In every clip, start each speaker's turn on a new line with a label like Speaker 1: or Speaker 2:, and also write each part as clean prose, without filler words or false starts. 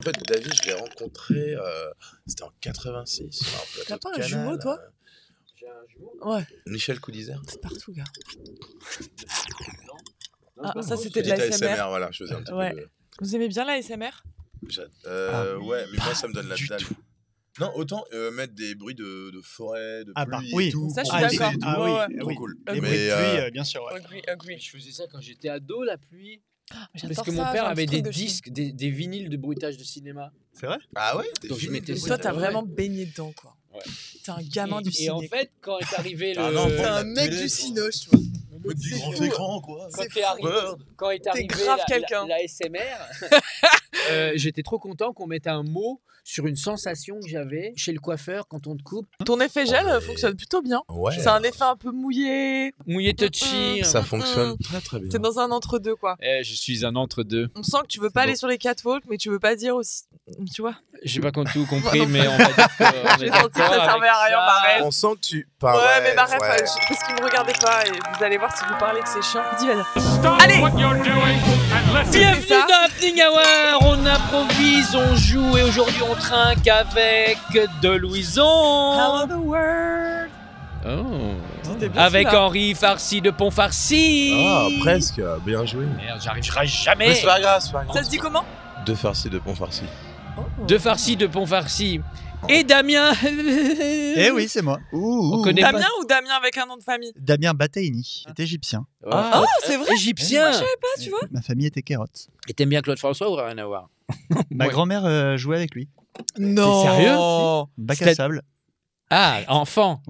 Speaker 1: En fait, David, je l'ai rencontré, c'était en 86 sur un plateau
Speaker 2: T'as
Speaker 1: de
Speaker 2: pas un
Speaker 1: Canal,
Speaker 2: jumeau, toi?
Speaker 3: J'ai un jumeau.
Speaker 2: Ouais,
Speaker 1: Michel Coudizère.
Speaker 2: c'est partout, gars.
Speaker 3: Non,
Speaker 2: Ah, ça,
Speaker 3: bon,
Speaker 2: c'était de
Speaker 1: Petite
Speaker 2: l'ASMR.
Speaker 1: ASMR, voilà, je faisais un petit
Speaker 2: Ouais.
Speaker 1: peu de...
Speaker 2: Vous aimez bien la SMR?
Speaker 1: Ouais, mais moi, ça me donne la
Speaker 4: du
Speaker 1: dalle.
Speaker 4: tout.
Speaker 1: Non, autant mettre des bruits de forêt, de
Speaker 4: Ah,
Speaker 1: pluie
Speaker 4: oui.
Speaker 1: et tout.
Speaker 2: Ça, je suis
Speaker 1: pour
Speaker 2: d'accord.
Speaker 1: bosser et tout.
Speaker 4: Ah oui,
Speaker 2: Ouais,
Speaker 1: Trop
Speaker 4: oui.
Speaker 1: cool.
Speaker 4: Les
Speaker 2: Mais,
Speaker 4: bruits de pluie, bien sûr. Ouais.
Speaker 2: Agree.
Speaker 3: Je faisais ça quand j'étais ado, la pluie.
Speaker 2: J'adore
Speaker 3: Parce que
Speaker 2: ça,
Speaker 3: mon
Speaker 2: j'ai
Speaker 3: père
Speaker 2: un
Speaker 3: avait
Speaker 2: petit
Speaker 3: des
Speaker 2: truc de chine.
Speaker 3: disques, des vinyles de bruitage de cinéma.
Speaker 4: C'est vrai?
Speaker 1: Ah ouais?
Speaker 3: Donc, je mettais
Speaker 2: Et
Speaker 3: ça.
Speaker 2: toi, t'as
Speaker 3: Ouais.
Speaker 2: vraiment baigné dedans, quoi.
Speaker 3: Ouais.
Speaker 2: T'es un gamin du
Speaker 3: Et en
Speaker 2: ciné.
Speaker 3: fait, quand est arrivé
Speaker 1: T'as un
Speaker 3: le.
Speaker 1: enfant.
Speaker 2: T'es un
Speaker 1: la
Speaker 2: mec
Speaker 1: télé,
Speaker 2: du
Speaker 1: quoi.
Speaker 2: cinoche, tu vois.
Speaker 1: Du
Speaker 2: C'est
Speaker 1: grand
Speaker 2: fou.
Speaker 1: écran, quoi.
Speaker 3: Quand
Speaker 2: C'est
Speaker 3: est arrivé,
Speaker 1: Word.
Speaker 3: quand est arrivé
Speaker 2: grave quelqu'un.
Speaker 3: la SMR, j'étais trop content qu'on mette un mot sur une sensation que j'avais chez le coiffeur quand on te coupe.
Speaker 2: Ton effet gel
Speaker 1: Ouais.
Speaker 2: fonctionne plutôt bien.
Speaker 1: Ouais.
Speaker 2: C'est un effet un peu mouillé.
Speaker 3: Mouillé touchy.
Speaker 1: Ça fonctionne très très bien.
Speaker 2: T'es dans un entre-deux, quoi.
Speaker 3: Je suis un entre-deux.
Speaker 2: On sent que tu veux pas aller sur les catwalks, mais tu veux pas dire aussi. Tu vois?
Speaker 3: J'ai pas tout compris,
Speaker 2: Moi non
Speaker 3: mais on va dire que.
Speaker 2: J'ai senti que ça servait à rien, Barrel.
Speaker 1: On sent que tu...
Speaker 2: Ouais, mais
Speaker 1: bah
Speaker 2: bref, parce qu'il me regardait pas et vous allez voir si vous parlez que c'est chiant. Dis, vas-y.
Speaker 5: Stop
Speaker 2: Allez.
Speaker 5: what you're doing and listen.
Speaker 3: Bienvenue
Speaker 2: ça.
Speaker 3: dans Happening Hour, on improvise, on joue et aujourd'hui on trinque avec de Louison.
Speaker 2: Hello the world.
Speaker 3: Oh.
Speaker 2: C'était bien
Speaker 3: Avec
Speaker 2: celui-là.
Speaker 3: Henri Farcy de Pont-Farcy.
Speaker 1: Ah, presque. Bien joué.
Speaker 3: Merde, j'arriverai jamais.
Speaker 1: Mais c'est pas grave, c'est pas grave.
Speaker 2: Ça se dit comment?
Speaker 1: De farci, de pont farci.
Speaker 3: De Farcy de Pont-Farcy. Et Damien.
Speaker 4: Eh oui, c'est moi.
Speaker 3: On connaît
Speaker 2: Damien ou Damien avec un nom de famille?
Speaker 4: Damien Battaini, est égyptien.
Speaker 3: Ah,
Speaker 2: c'est vrai?
Speaker 3: Égyptien.
Speaker 2: Pas, tu vois?
Speaker 4: Ma famille était kérote.
Speaker 3: Et t'aimes bien Claude François ou rien à voir?
Speaker 4: Ma
Speaker 3: Ouais.
Speaker 4: grand-mère jouait avec lui.
Speaker 2: Non.
Speaker 3: sérieux?
Speaker 4: Bac à
Speaker 3: C'est-
Speaker 4: sable.
Speaker 3: Ah, enfant.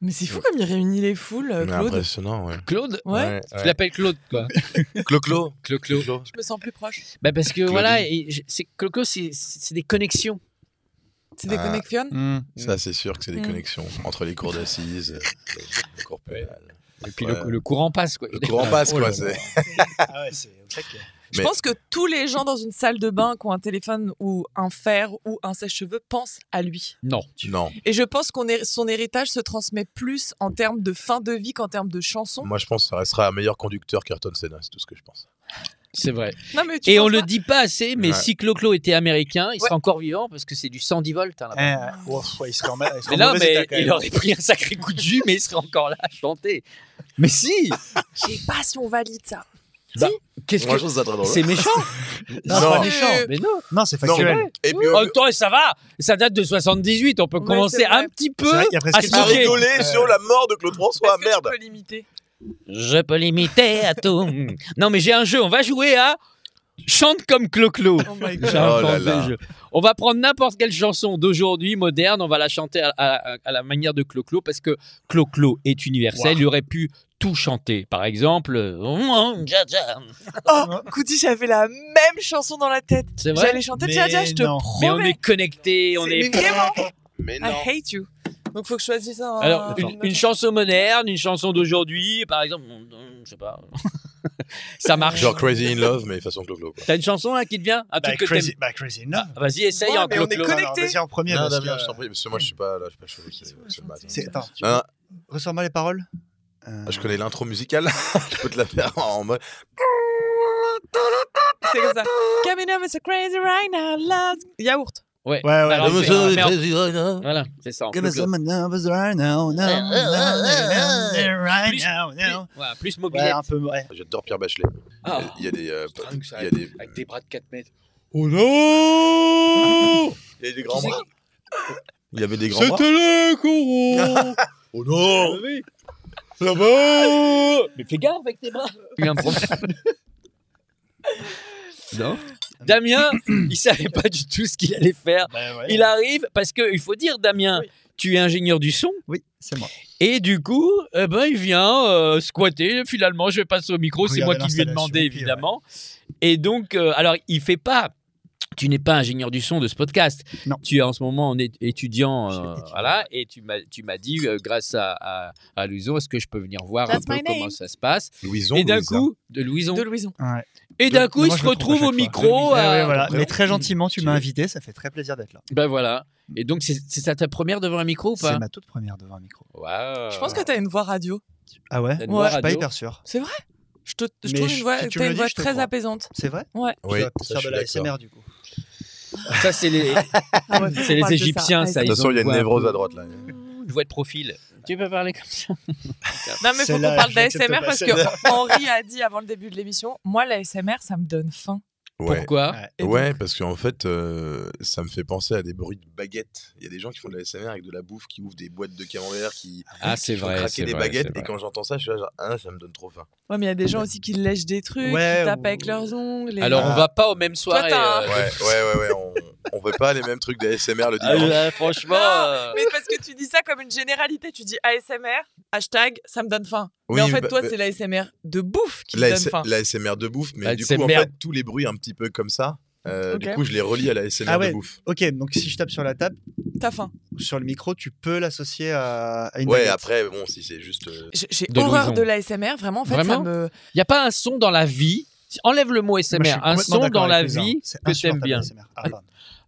Speaker 2: Mais c'est fou comme il réunit les foules,
Speaker 1: Mais
Speaker 2: Claude.
Speaker 1: impressionnant, ouais.
Speaker 3: Claude.
Speaker 2: Ouais.
Speaker 3: Tu l'appelles Claude, quoi.
Speaker 1: Clo-Clo.
Speaker 3: Clo-Clo.
Speaker 2: Je me sens plus proche.
Speaker 3: Bah parce que
Speaker 1: Claudine.
Speaker 3: voilà, Clo-Clo, c'est des connexions.
Speaker 2: C'est des
Speaker 1: Ah.
Speaker 2: connexions?
Speaker 1: Ça, c'est sûr que c'est des
Speaker 2: Mm.
Speaker 1: connexions entre les cours d'assises, les cours pénales.
Speaker 3: Et puis
Speaker 1: Ouais.
Speaker 3: le courant passe, quoi.
Speaker 1: Le courant passe,
Speaker 3: Oh là
Speaker 1: quoi.
Speaker 3: là.
Speaker 1: C'est...
Speaker 4: Ah ouais, c'est au taquet.
Speaker 2: Je
Speaker 1: Mais-
Speaker 2: pense que tous les gens dans une salle de bain qui ont un téléphone ou un fer ou un sèche-cheveux pensent à lui.
Speaker 3: Non.
Speaker 1: Non.
Speaker 2: Et je pense son héritage se transmet plus en termes de fin de vie qu'en termes de chansons.
Speaker 1: Moi, je pense que ça restera un meilleur conducteur qu'Ayrton Senna, c'est tout ce que je pense.
Speaker 3: C'est vrai.
Speaker 2: Non, mais tu
Speaker 3: Et
Speaker 2: penses
Speaker 3: on le
Speaker 2: pas
Speaker 3: dit pas assez, mais
Speaker 1: Ouais.
Speaker 3: si Clo-Clo était américain, il serait
Speaker 2: Ouais.
Speaker 3: encore vivant parce que c'est du 110 volts. Hein, là-bas.
Speaker 4: Ouais, il serait en, il serait
Speaker 3: Mais
Speaker 4: en
Speaker 3: non,
Speaker 4: mauvais
Speaker 3: mais
Speaker 4: état, quand
Speaker 3: il
Speaker 4: même.
Speaker 3: aurait pris un sacré coup de jus, mais il serait encore là à chanter. Mais si.
Speaker 2: Je sais pas si on valide ça.
Speaker 3: Bah, Qu'est-ce
Speaker 1: Moi,
Speaker 3: que
Speaker 1: je trouve ça très drôle.
Speaker 3: c'est méchant?
Speaker 4: Non, c'est
Speaker 1: Non.
Speaker 4: pas méchant.
Speaker 3: Mais non.
Speaker 4: Non, c'est
Speaker 1: Non,
Speaker 4: factuel.
Speaker 1: et puis,
Speaker 3: En même temps, ça va. Ça date de 78. On peut
Speaker 2: Ouais,
Speaker 3: commencer
Speaker 2: c'est vrai.
Speaker 3: un petit peu
Speaker 4: C'est vrai, il y a presque
Speaker 3: à
Speaker 4: une
Speaker 3: se
Speaker 1: à
Speaker 3: moquer.
Speaker 1: rigoler sur la mort de Claude François,
Speaker 2: Est-ce que
Speaker 1: merde.
Speaker 2: tu peux l'imiter?
Speaker 3: Je peux l'imiter à tout. Non, mais j'ai un jeu. On va jouer à Chante comme Clo-Clo.
Speaker 2: Oh my
Speaker 3: J'ai
Speaker 2: god.
Speaker 1: Oh là
Speaker 3: inventé
Speaker 1: là.
Speaker 3: le jeu. On va prendre n'importe quelle chanson d'aujourd'hui, moderne, on va la chanter à la manière de Clo-Clo, parce que Clo-Clo est universel,
Speaker 4: Wow.
Speaker 3: il aurait pu tout chanter. Par exemple,
Speaker 2: Oh, Couty, j'avais la même chanson dans la tête.
Speaker 3: c'est vrai.
Speaker 2: J'allais chanter
Speaker 4: Mais
Speaker 2: Dja Dja, je te
Speaker 4: non.
Speaker 3: Mais on
Speaker 2: promets.
Speaker 3: est connectés, on
Speaker 2: Mais
Speaker 3: est...
Speaker 2: vraiment,
Speaker 1: Mais
Speaker 2: I
Speaker 1: non.
Speaker 2: hate you. Donc faut que je choisisse un.
Speaker 3: Alors,
Speaker 2: un-
Speaker 3: une chanson moderne, une chanson d'aujourd'hui, par exemple, je sais pas. Ça marche.
Speaker 1: Genre Crazy in Love, mais façon Clo-Clo, quoi.
Speaker 3: T'as une chanson là qui te vient? Un truc que t'aimes.
Speaker 4: Crazy in Love.
Speaker 3: Ah, vas-y, essaye
Speaker 2: Ouais,
Speaker 3: en
Speaker 2: mais on est
Speaker 3: Clo-Clo.
Speaker 2: connectés.
Speaker 4: Vas-y en premier.
Speaker 1: Non,
Speaker 4: parce
Speaker 1: Damien,
Speaker 4: que-
Speaker 1: je t'en prie, parce que moi, je suis pas là, je suis pas chaud. C'est le matin.
Speaker 4: Attends,
Speaker 1: Hein,
Speaker 4: ressors-moi les paroles.
Speaker 1: je connais l'intro musicale, je peux te la faire en mode.
Speaker 2: C'est comme ça. Coming up, it's so crazy right now, love. Yaourt.
Speaker 3: Ouais.
Speaker 4: Ouais,
Speaker 3: Alors,
Speaker 4: ouais.
Speaker 3: c'est- merde. Voilà, c'est ça. en
Speaker 4: Give us
Speaker 3: Clo-Clo.
Speaker 4: some numbers right now, right
Speaker 3: Plus-
Speaker 4: now, now.
Speaker 3: Voilà, plus
Speaker 4: Ouais,
Speaker 3: mobilette.
Speaker 4: un peu, ouais.
Speaker 1: J'adore Pierre Bachelet.
Speaker 3: Ah.
Speaker 1: Il y a des.
Speaker 3: Dingue, ça,
Speaker 1: il y a des.
Speaker 3: Avec des bras de 4 mètres.
Speaker 1: Oh non. Il y a des grands bras. Il y avait des grands bras.
Speaker 3: le courant.
Speaker 1: Oh non.
Speaker 3: Là-bas. Mais fais gaffe avec tes bras. Il y a un problème. Non. Damien, il savait pas du tout ce qu'il allait faire.
Speaker 4: Bah, ouais.
Speaker 3: Il arrive parce que il faut dire, Damien,
Speaker 2: Oui.
Speaker 3: tu es ingénieur du son
Speaker 4: Oui, c'est moi.
Speaker 3: et du coup, il vient squatter. Finalement, je vais passer au micro. C'est moi
Speaker 4: Regarder
Speaker 3: qui lui ai demandé,
Speaker 4: l'installation, puis,
Speaker 3: évidemment. Et donc, alors, il fait pas. Tu n'es pas ingénieur du son de ce podcast.
Speaker 4: Non.
Speaker 3: Tu es en ce moment étudiant,
Speaker 4: Je suis étudiant.
Speaker 3: voilà, et tu m'as dit, grâce à Louison, est-ce que je peux venir voir un
Speaker 2: That's
Speaker 3: peu
Speaker 2: my
Speaker 3: comment
Speaker 2: name.
Speaker 3: ça se passe.
Speaker 1: Louison.
Speaker 3: Et d'un
Speaker 1: Louisa.
Speaker 3: coup, de Louison.
Speaker 2: De Louison.
Speaker 4: Ouais.
Speaker 3: Et d'un coup, il
Speaker 4: Moi,
Speaker 3: se
Speaker 4: je le trouve
Speaker 3: retrouve
Speaker 4: à
Speaker 3: au
Speaker 4: chaque
Speaker 3: micro.
Speaker 4: fois. Ouais, voilà.
Speaker 1: après,
Speaker 4: Mais très gentiment, tu
Speaker 1: tu
Speaker 4: m'as
Speaker 1: veux.
Speaker 4: invité, ça fait très plaisir d'être là.
Speaker 3: Ben voilà. Et donc, c'est ça ta première devant un micro ou pas?
Speaker 4: C'est ma toute première devant un micro.
Speaker 3: Waouh.
Speaker 2: Je pense que t'as une voix radio.
Speaker 4: Ah ouais?
Speaker 3: T'as une
Speaker 4: Je
Speaker 3: voix
Speaker 4: suis pas
Speaker 3: radio.
Speaker 4: hyper sûr.
Speaker 2: C'est vrai. Je
Speaker 4: Mais
Speaker 2: trouve une voix,
Speaker 4: si tu
Speaker 2: t'as
Speaker 4: me
Speaker 2: une
Speaker 4: le
Speaker 2: voix
Speaker 4: dis, je te
Speaker 2: très
Speaker 4: crois.
Speaker 2: apaisante.
Speaker 4: C'est vrai?
Speaker 2: Ouais.
Speaker 1: Oui,
Speaker 4: Je vais
Speaker 1: ça,
Speaker 4: faire
Speaker 1: je
Speaker 4: de
Speaker 1: suis
Speaker 4: la
Speaker 1: d'accord.
Speaker 4: SMR du coup.
Speaker 3: Ça, c'est les,
Speaker 2: Ah ouais, faut
Speaker 3: c'est
Speaker 2: qu'on
Speaker 3: les
Speaker 2: parle de
Speaker 3: Égyptiens, ça.
Speaker 1: De
Speaker 3: Ils
Speaker 1: toute façon,
Speaker 3: ont
Speaker 1: il y a une
Speaker 3: voix un
Speaker 1: névrose
Speaker 3: peu-
Speaker 1: à droite là.
Speaker 3: Une voix de profil. Tu peux parler comme ça.
Speaker 2: Non, mais faut qu'on
Speaker 4: Celle-là,
Speaker 2: parle
Speaker 4: j'accepte
Speaker 2: d'ASMR
Speaker 4: pas
Speaker 2: parce
Speaker 4: celle-là.
Speaker 2: que Henri a dit avant le début de l'émission, moi, l'ASMR, ça me donne faim.
Speaker 1: Ouais.
Speaker 3: Pourquoi?
Speaker 2: Et donc,
Speaker 1: Ouais, parce qu'en fait, ça me fait penser à des bruits de baguettes. Il y a des gens qui font de la SMR avec de la bouffe, qui ouvrent des boîtes de camembert, qui
Speaker 3: Ah, c'est
Speaker 1: font
Speaker 3: vrai.
Speaker 1: craquer
Speaker 3: c'est
Speaker 1: des
Speaker 3: vrai,
Speaker 1: baguettes.
Speaker 3: c'est
Speaker 1: Et
Speaker 3: vrai.
Speaker 1: quand j'entends ça, je suis là genre, ah, ça me donne trop faim.
Speaker 2: Ouais, mais il y a des gens aussi qui lèchent des trucs,
Speaker 4: Ouais,
Speaker 2: qui tapent
Speaker 4: ou-
Speaker 2: avec leurs ongles. et-
Speaker 3: Alors, on va pas aux mêmes soirées.
Speaker 2: t'as un-
Speaker 1: Ouais, on fait pas les mêmes trucs d'ASMR le dimanche.
Speaker 3: Franchement.
Speaker 2: Mais parce que tu dis ça comme une généralité. Tu dis ASMR, hashtag, ça me donne faim.
Speaker 1: Oui,
Speaker 2: mais en fait,
Speaker 1: bah,
Speaker 2: toi,
Speaker 1: bah,
Speaker 2: c'est l'ASMR de bouffe qui te donne faim.
Speaker 1: La SMR de bouffe, mais
Speaker 3: La
Speaker 1: du coup, en
Speaker 3: SMR.
Speaker 1: fait, tous les bruits un petit peu comme ça, du
Speaker 2: Ok.
Speaker 1: coup, je les relie à la SMR
Speaker 4: Ah ouais.
Speaker 1: de bouffe.
Speaker 4: Ok, donc si je tape sur la table
Speaker 2: T'as faim.
Speaker 4: ou sur le micro, tu peux l'associer à une
Speaker 1: Ouais,
Speaker 4: baguette.
Speaker 1: après, bon, si c'est juste.
Speaker 2: J'ai
Speaker 3: De
Speaker 2: horreur
Speaker 3: l'ouison.
Speaker 2: de l'ASMR. Vraiment, en fait,
Speaker 3: Vraiment
Speaker 2: ça me.
Speaker 3: Il n'y a pas un son dans la vie. Enlève le mot
Speaker 4: Moi, je suis
Speaker 3: SMR. Un
Speaker 4: complètement
Speaker 3: son
Speaker 4: d'accord
Speaker 3: dans la
Speaker 4: avec les uns.
Speaker 3: vie
Speaker 4: C'est
Speaker 3: que tu aimes
Speaker 4: insupportable,
Speaker 3: bien.
Speaker 4: l'ASMR. Ah, pardon.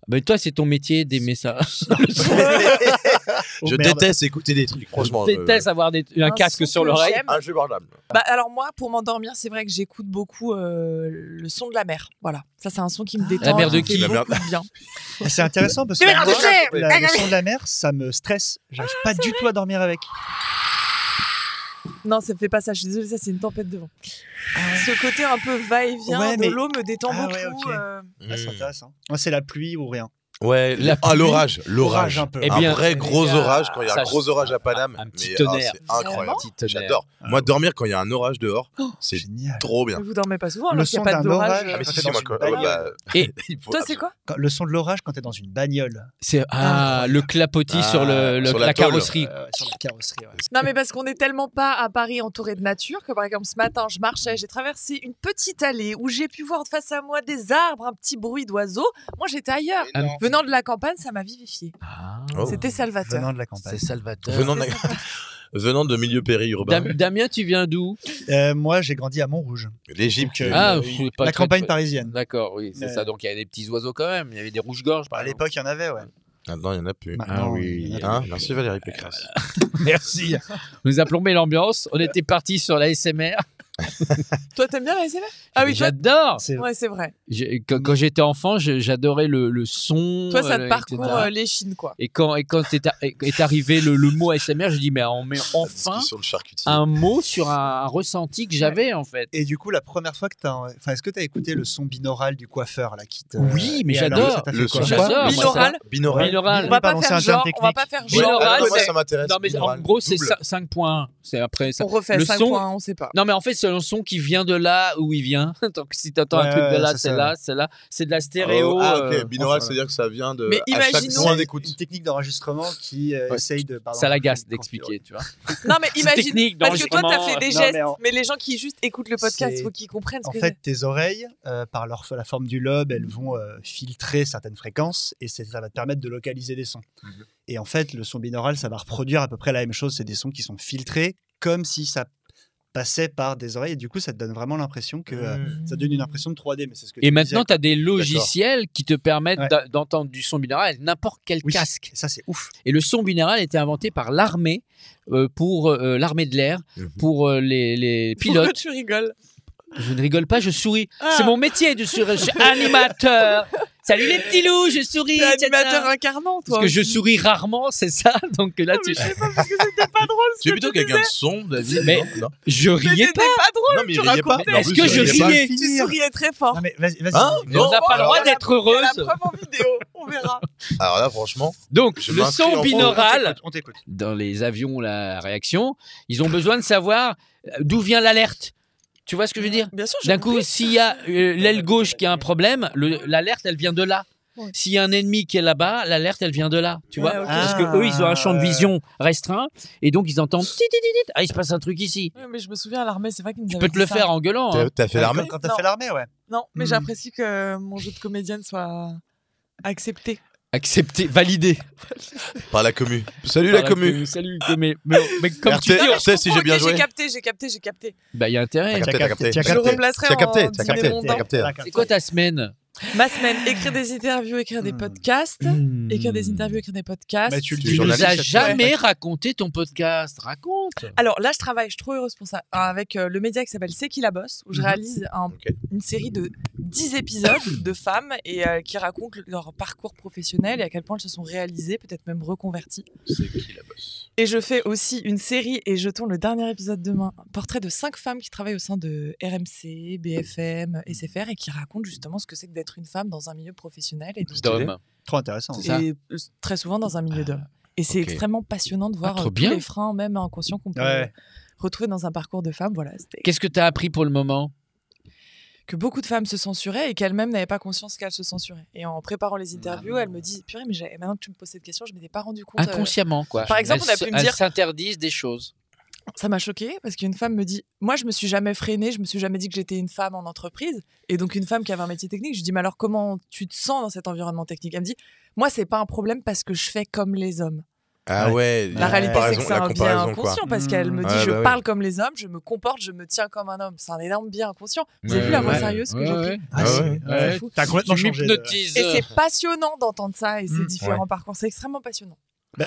Speaker 3: Mais toi, c'est ton métier d'aimer ça.
Speaker 4: Oh,
Speaker 1: Je
Speaker 4: merde.
Speaker 1: déteste écouter des trucs, franchement.
Speaker 3: Je déteste avoir un
Speaker 2: Un
Speaker 3: casque
Speaker 2: son
Speaker 3: sur
Speaker 2: que
Speaker 3: l'oreille.
Speaker 2: j'aime.
Speaker 1: Insupportable.
Speaker 2: Bah, alors moi, pour m'endormir, c'est vrai que j'écoute beaucoup le son de la mer. Voilà, ça c'est un son qui me détend.
Speaker 3: La mer de
Speaker 2: qui
Speaker 3: qui
Speaker 2: me fait
Speaker 1: La
Speaker 2: beaucoup de bien.
Speaker 4: Et c'est intéressant parce que
Speaker 2: Mais merde,
Speaker 4: moi,
Speaker 2: j'ai-
Speaker 4: le son de la mer, ça me stresse. J'arrive pas du tout à dormir avec.
Speaker 2: Non, ça fait pas ça. Je suis désolée, ça c'est une tempête de vent. Ce côté un peu va-et-vient
Speaker 4: Ouais,
Speaker 2: de
Speaker 4: mais-
Speaker 2: l'eau me détend
Speaker 4: Ah
Speaker 2: beaucoup.
Speaker 4: ouais, ok. Ah, c'est intéressant. Moi, c'est la pluie ou rien.
Speaker 1: Ouais,
Speaker 3: La pluie.
Speaker 1: l'orage.
Speaker 4: L'orage, un peu.
Speaker 3: Eh
Speaker 1: Un
Speaker 3: bien,
Speaker 1: vrai
Speaker 3: les
Speaker 1: gros
Speaker 3: gars,
Speaker 1: orage quand il y a
Speaker 3: ça,
Speaker 1: un gros orage à Paname.
Speaker 3: un petit
Speaker 1: mais,
Speaker 3: tonnerre.
Speaker 1: c'est incroyable.
Speaker 2: Vraiment
Speaker 3: Petit tonnerre.
Speaker 1: J'adore. Moi, dormir quand il y a un orage dehors, c'est
Speaker 4: Génial.
Speaker 1: trop bien.
Speaker 2: Vous dormez pas souvent
Speaker 4: Le
Speaker 2: alors qu'il
Speaker 4: son
Speaker 2: n'y a pas
Speaker 4: d'un
Speaker 2: d'orage.
Speaker 4: orage.
Speaker 1: Ah, mais
Speaker 4: Quand
Speaker 1: si,
Speaker 4: t'es
Speaker 1: si,
Speaker 4: dans
Speaker 1: moi,
Speaker 4: une
Speaker 1: quoi.
Speaker 4: bagnole.
Speaker 3: Et
Speaker 1: il faut
Speaker 2: Toi, c'est quoi
Speaker 4: Le son de l'orage quand t'es dans une bagnole.
Speaker 3: c'est le clapotis sur,
Speaker 1: sur
Speaker 3: la
Speaker 1: la tôle.
Speaker 3: carrosserie.
Speaker 4: Sur la carrosserie, ouais.
Speaker 2: Non, mais parce qu'on n'est tellement pas à Paris entouré de nature que par exemple ce matin, je marchais, j'ai traversé une petite allée où j'ai pu voir face à moi des arbres, un petit bruit d'oiseaux. Moi, j'étais ailleurs. Venant de la campagne, ça m'a vivifié.
Speaker 1: Oh.
Speaker 2: C'était salvateur.
Speaker 4: Venant de la campagne.
Speaker 3: C'est Salvatore.
Speaker 1: Venant de milieu périurbain.
Speaker 3: Damien, tu viens d'où?
Speaker 4: Moi, j'ai grandi à Montrouge.
Speaker 1: L'Égypte.
Speaker 4: Donc,
Speaker 3: Ah,
Speaker 4: oui.
Speaker 3: c'est pas
Speaker 4: La
Speaker 3: très-
Speaker 4: campagne parisienne.
Speaker 3: D'accord, oui, c'est
Speaker 4: Ouais.
Speaker 3: ça. Donc il y a des petits oiseaux quand même. Il y avait des rouges-gorges, par
Speaker 4: À
Speaker 3: exemple.
Speaker 4: l'époque, il y en avait, ouais.
Speaker 1: Maintenant, il n'y en a plus.
Speaker 4: Maintenant,
Speaker 3: oui.
Speaker 4: il y en a
Speaker 1: Hein Merci Valérie Pécresse.
Speaker 3: Merci. On nous a plombé l'ambiance. On était parti sur la SMR.
Speaker 2: Toi, t'aimes bien la SMR? Ah oui, toi.
Speaker 3: J'adore.
Speaker 4: C'est
Speaker 2: Ouais, c'est vrai.
Speaker 3: Quand j'étais enfant, j'adorais le son.
Speaker 2: Toi, ça te
Speaker 3: etc.
Speaker 2: parcourt les chines, quoi.
Speaker 3: Et quand est arrivé le mot ASMR, j'ai dit, mais on met enfin
Speaker 1: Sur le charcutier.
Speaker 3: un mot sur un ressenti que j'avais, en fait.
Speaker 4: Et du coup, la première fois que t'as. Enfin, est-ce que t'as écouté le son binaural du coiffeur là qui te...
Speaker 3: Oui, mais
Speaker 4: Et alors,
Speaker 3: j'adore.
Speaker 4: ça t'a fait
Speaker 1: Le
Speaker 4: quoi
Speaker 1: son.
Speaker 3: J'adore. moi,
Speaker 2: Binaural.
Speaker 3: ça.
Speaker 1: Binaural.
Speaker 3: Binaural.
Speaker 2: On va pas
Speaker 4: Pardon, c'est
Speaker 2: faire
Speaker 4: un terme
Speaker 2: genre, on va pas
Speaker 4: technique.
Speaker 2: faire genre.
Speaker 3: Binaural,
Speaker 1: moi,
Speaker 3: c'est-
Speaker 1: ça m'intéresse.
Speaker 3: Non, mais en
Speaker 1: Binaural.
Speaker 3: gros, c'est
Speaker 1: Double.
Speaker 3: 5 points. C'est après ça.
Speaker 2: On refait
Speaker 3: Le
Speaker 2: 5
Speaker 3: son-
Speaker 2: points, on sait pas.
Speaker 3: Non, mais en fait, c'est un son qui vient de là où il vient. Donc, si t'entends un
Speaker 4: Ouais,
Speaker 3: truc de
Speaker 4: ouais,
Speaker 3: là,
Speaker 4: c'est
Speaker 3: c'est
Speaker 4: ça.
Speaker 3: là, c'est là. C'est de la stéréo.
Speaker 1: Ah, ok.
Speaker 3: euh,
Speaker 1: Binaural,
Speaker 4: enfin,
Speaker 1: c'est-à-dire que ça vient de.
Speaker 2: Mais
Speaker 1: à chaque
Speaker 2: imaginons-
Speaker 1: point
Speaker 4: C'est
Speaker 1: d'écoute.
Speaker 4: une technique d'enregistrement qui essaye de. pardon,
Speaker 3: Ça l'agace
Speaker 4: de
Speaker 3: d'expliquer, tu vois.
Speaker 2: Non, mais
Speaker 3: C'est
Speaker 2: imagine.
Speaker 3: technique
Speaker 2: Parce que toi, t'as
Speaker 3: d'enregistrement.
Speaker 2: fait des
Speaker 4: Non,
Speaker 2: gestes,
Speaker 4: mais en-
Speaker 2: mais les gens qui juste écoutent le podcast,
Speaker 4: C'est-
Speaker 2: faut qu'ils comprennent ce
Speaker 4: En
Speaker 2: que
Speaker 4: fait, tes oreilles, par la forme du lobe, elles vont filtrer certaines fréquences et ça va te permettre de localiser des sons. Et en fait, le son binaural, ça va reproduire à peu près la même chose. C'est des sons qui sont filtrés comme si ça passait par des oreilles. Et du coup, ça te donne vraiment l'impression que ça donne une impression de 3D. Mais c'est ce que
Speaker 3: Et
Speaker 4: tu
Speaker 3: maintenant,
Speaker 4: disais,
Speaker 3: tu as des logiciels qui te permettent
Speaker 4: Ouais.
Speaker 3: d'entendre du son binaural avec n'importe quel
Speaker 4: Oui,
Speaker 3: casque.
Speaker 4: ça, c'est ouf.
Speaker 3: Et le son binaural a été inventé par l'armée, pour l'armée de l'air, pour les
Speaker 2: Pourquoi
Speaker 3: pilotes.
Speaker 2: tu rigoles?
Speaker 3: Je ne rigole pas, je souris.
Speaker 2: Ah.
Speaker 3: C'est mon métier de sourire. Je suis animateur. Salut les petits loups, je souris.
Speaker 2: T'es animateur
Speaker 3: tcha-tcha.
Speaker 2: incarnant, toi.
Speaker 3: Parce que je
Speaker 2: aussi.
Speaker 3: souris rarement, c'est ça. Donc là,
Speaker 2: Non, mais je sais pas, parce que c'était pas drôle. ce
Speaker 1: Tu es
Speaker 2: que
Speaker 1: plutôt
Speaker 2: tu
Speaker 1: quelqu'un de
Speaker 2: disais.
Speaker 1: son, David
Speaker 3: Mais-
Speaker 1: non
Speaker 3: je
Speaker 2: Mais
Speaker 3: riais
Speaker 2: c'était
Speaker 3: pas.
Speaker 2: pas drôle.
Speaker 1: Non, mais il
Speaker 2: tu
Speaker 1: riait pas.
Speaker 2: racontais.
Speaker 1: Mais en
Speaker 3: Est-ce
Speaker 1: plus,
Speaker 3: que
Speaker 1: il
Speaker 3: je
Speaker 1: riait pas.
Speaker 3: riais
Speaker 2: Tu souriais très fort.
Speaker 4: Non, mais vas-y.
Speaker 1: Hein
Speaker 3: Mais on n'a pas le droit d'être
Speaker 2: Il y a
Speaker 3: heureuse.
Speaker 2: la preuve en vidéo, on verra.
Speaker 1: Alors là, franchement,
Speaker 3: Donc,
Speaker 1: Je
Speaker 3: le
Speaker 1: m'inscris
Speaker 3: son
Speaker 1: en
Speaker 3: binaural,
Speaker 4: On t'écoute.
Speaker 3: dans les avions, la réaction, ils ont besoin de savoir d'où vient l'alerte. Tu vois ce que je veux dire?
Speaker 2: Bien sûr, j'ai
Speaker 3: D'un coup,
Speaker 2: compris.
Speaker 3: s'il y a l'aile gauche qui a un problème, l'alerte, elle vient de là.
Speaker 2: Ouais.
Speaker 3: S'il y a un ennemi qui est là-bas, l'alerte, elle vient de là. Tu vois?
Speaker 2: Ouais, ok.
Speaker 3: Parce que eux, ils ont un champ de vision restreint et donc ils entendent. Ah, il se passe un truc ici.
Speaker 2: Ouais, mais je me souviens à l'armée, c'est vrai qu'ils nous
Speaker 3: Tu
Speaker 2: avaient
Speaker 3: peux te le
Speaker 2: dit ça.
Speaker 3: faire en gueulant. hein.
Speaker 1: t'as fait l'armée
Speaker 4: Quand t'as
Speaker 2: Non.
Speaker 4: fait l'armée, ouais.
Speaker 2: Non, mais
Speaker 4: Hmm.
Speaker 2: j'apprécie que mon jeu de comédienne soit accepté.
Speaker 3: Accepté, validé.
Speaker 1: par la commu. Salut la commu.
Speaker 3: Salut, mais comme
Speaker 1: RT,
Speaker 3: tu dis,
Speaker 1: RT, si j'ai bien joué.
Speaker 2: J'ai capté.
Speaker 3: bah, il y a intérêt.
Speaker 1: T'as capté, t'as capté.
Speaker 4: Tu as
Speaker 2: Je le
Speaker 4: capté.
Speaker 2: remplacerai
Speaker 1: Tu as capté,
Speaker 2: en
Speaker 1: t'as
Speaker 2: dîner
Speaker 1: capté,
Speaker 2: mondain.
Speaker 1: t'as capté.
Speaker 3: C'est quoi ta semaine?
Speaker 2: Ma semaine, écrire des interviews, écrire des podcasts. Écrire des interviews, écrire des podcasts.
Speaker 4: Mais tu le
Speaker 1: Tu
Speaker 4: dis
Speaker 3: Tu nous
Speaker 1: journaliste,
Speaker 3: as
Speaker 1: ça,
Speaker 3: jamais raconté ton podcast. Raconte.
Speaker 2: Alors là, je travaille, je suis trop heureuse pour ça, avec le média qui s'appelle C'est qui la bosse, où je réalise une série de 10 épisodes de femmes et qui racontent leur parcours professionnel et à quel point elles se sont réalisées, peut-être même reconverties.
Speaker 1: C'est qui la bosse?
Speaker 2: Et je fais aussi une série, et je tourne le dernier épisode demain, un portrait de 5 femmes qui travaillent au sein de RMC, BFM, SFR, et qui racontent justement ce que c'est que d'être une femme dans un milieu professionnel. Et donc,
Speaker 3: D'homme.
Speaker 4: Trop intéressant.
Speaker 3: C'est ça.
Speaker 2: et très souvent dans un milieu d'hommes. Et c'est
Speaker 3: ok.
Speaker 2: extrêmement passionnant de voir
Speaker 3: trop
Speaker 2: tous
Speaker 3: bien.
Speaker 2: les freins, même inconscients, qu'on peut
Speaker 4: Ouais.
Speaker 2: retrouver dans un parcours de femme. Voilà, c'était
Speaker 3: Qu'est-ce que tu as appris pour le moment?
Speaker 2: que beaucoup de femmes se censuraient et qu'elles-mêmes n'avaient pas conscience qu'elles se censuraient. Et en préparant les interviews, elles me disent purée, mais maintenant que tu me poses cette question, je m'étais pas rendu compte.
Speaker 3: Inconsciemment, quoi.
Speaker 2: Par exemple, on a pu me dire-
Speaker 3: Elles s'interdisent des choses.
Speaker 2: Ça m'a choquée parce qu'une femme me dit moi, je me suis jamais freinée, je me suis jamais dit que j'étais une femme en entreprise. Et donc, une femme qui avait un métier technique, je lui dis mais alors, comment tu te sens dans cet environnement technique? Elle me dit moi, c'est pas un problème parce que je fais comme les hommes.
Speaker 1: Ah ouais.
Speaker 2: La réalité, c'est que c'est
Speaker 1: la
Speaker 2: un biais
Speaker 1: comparaison, quoi.
Speaker 2: inconscient parce qu'elle me dit
Speaker 1: Ouais,
Speaker 2: je
Speaker 1: bah oui.
Speaker 2: parle comme les hommes, je me comporte, je me tiens comme un homme. C'est un énorme biais inconscient. Vous avez vu la voix sérieuse que j'ai pris?
Speaker 4: Ah,
Speaker 1: Ah
Speaker 4: c'est-
Speaker 1: ouais.
Speaker 4: ouais.
Speaker 2: fou.
Speaker 4: T'as complètement
Speaker 3: Tu
Speaker 4: changé.
Speaker 3: m'hypnotises.
Speaker 2: Et c'est passionnant d'entendre ça et ces différents
Speaker 1: Ouais.
Speaker 2: parcours. C'est extrêmement passionnant.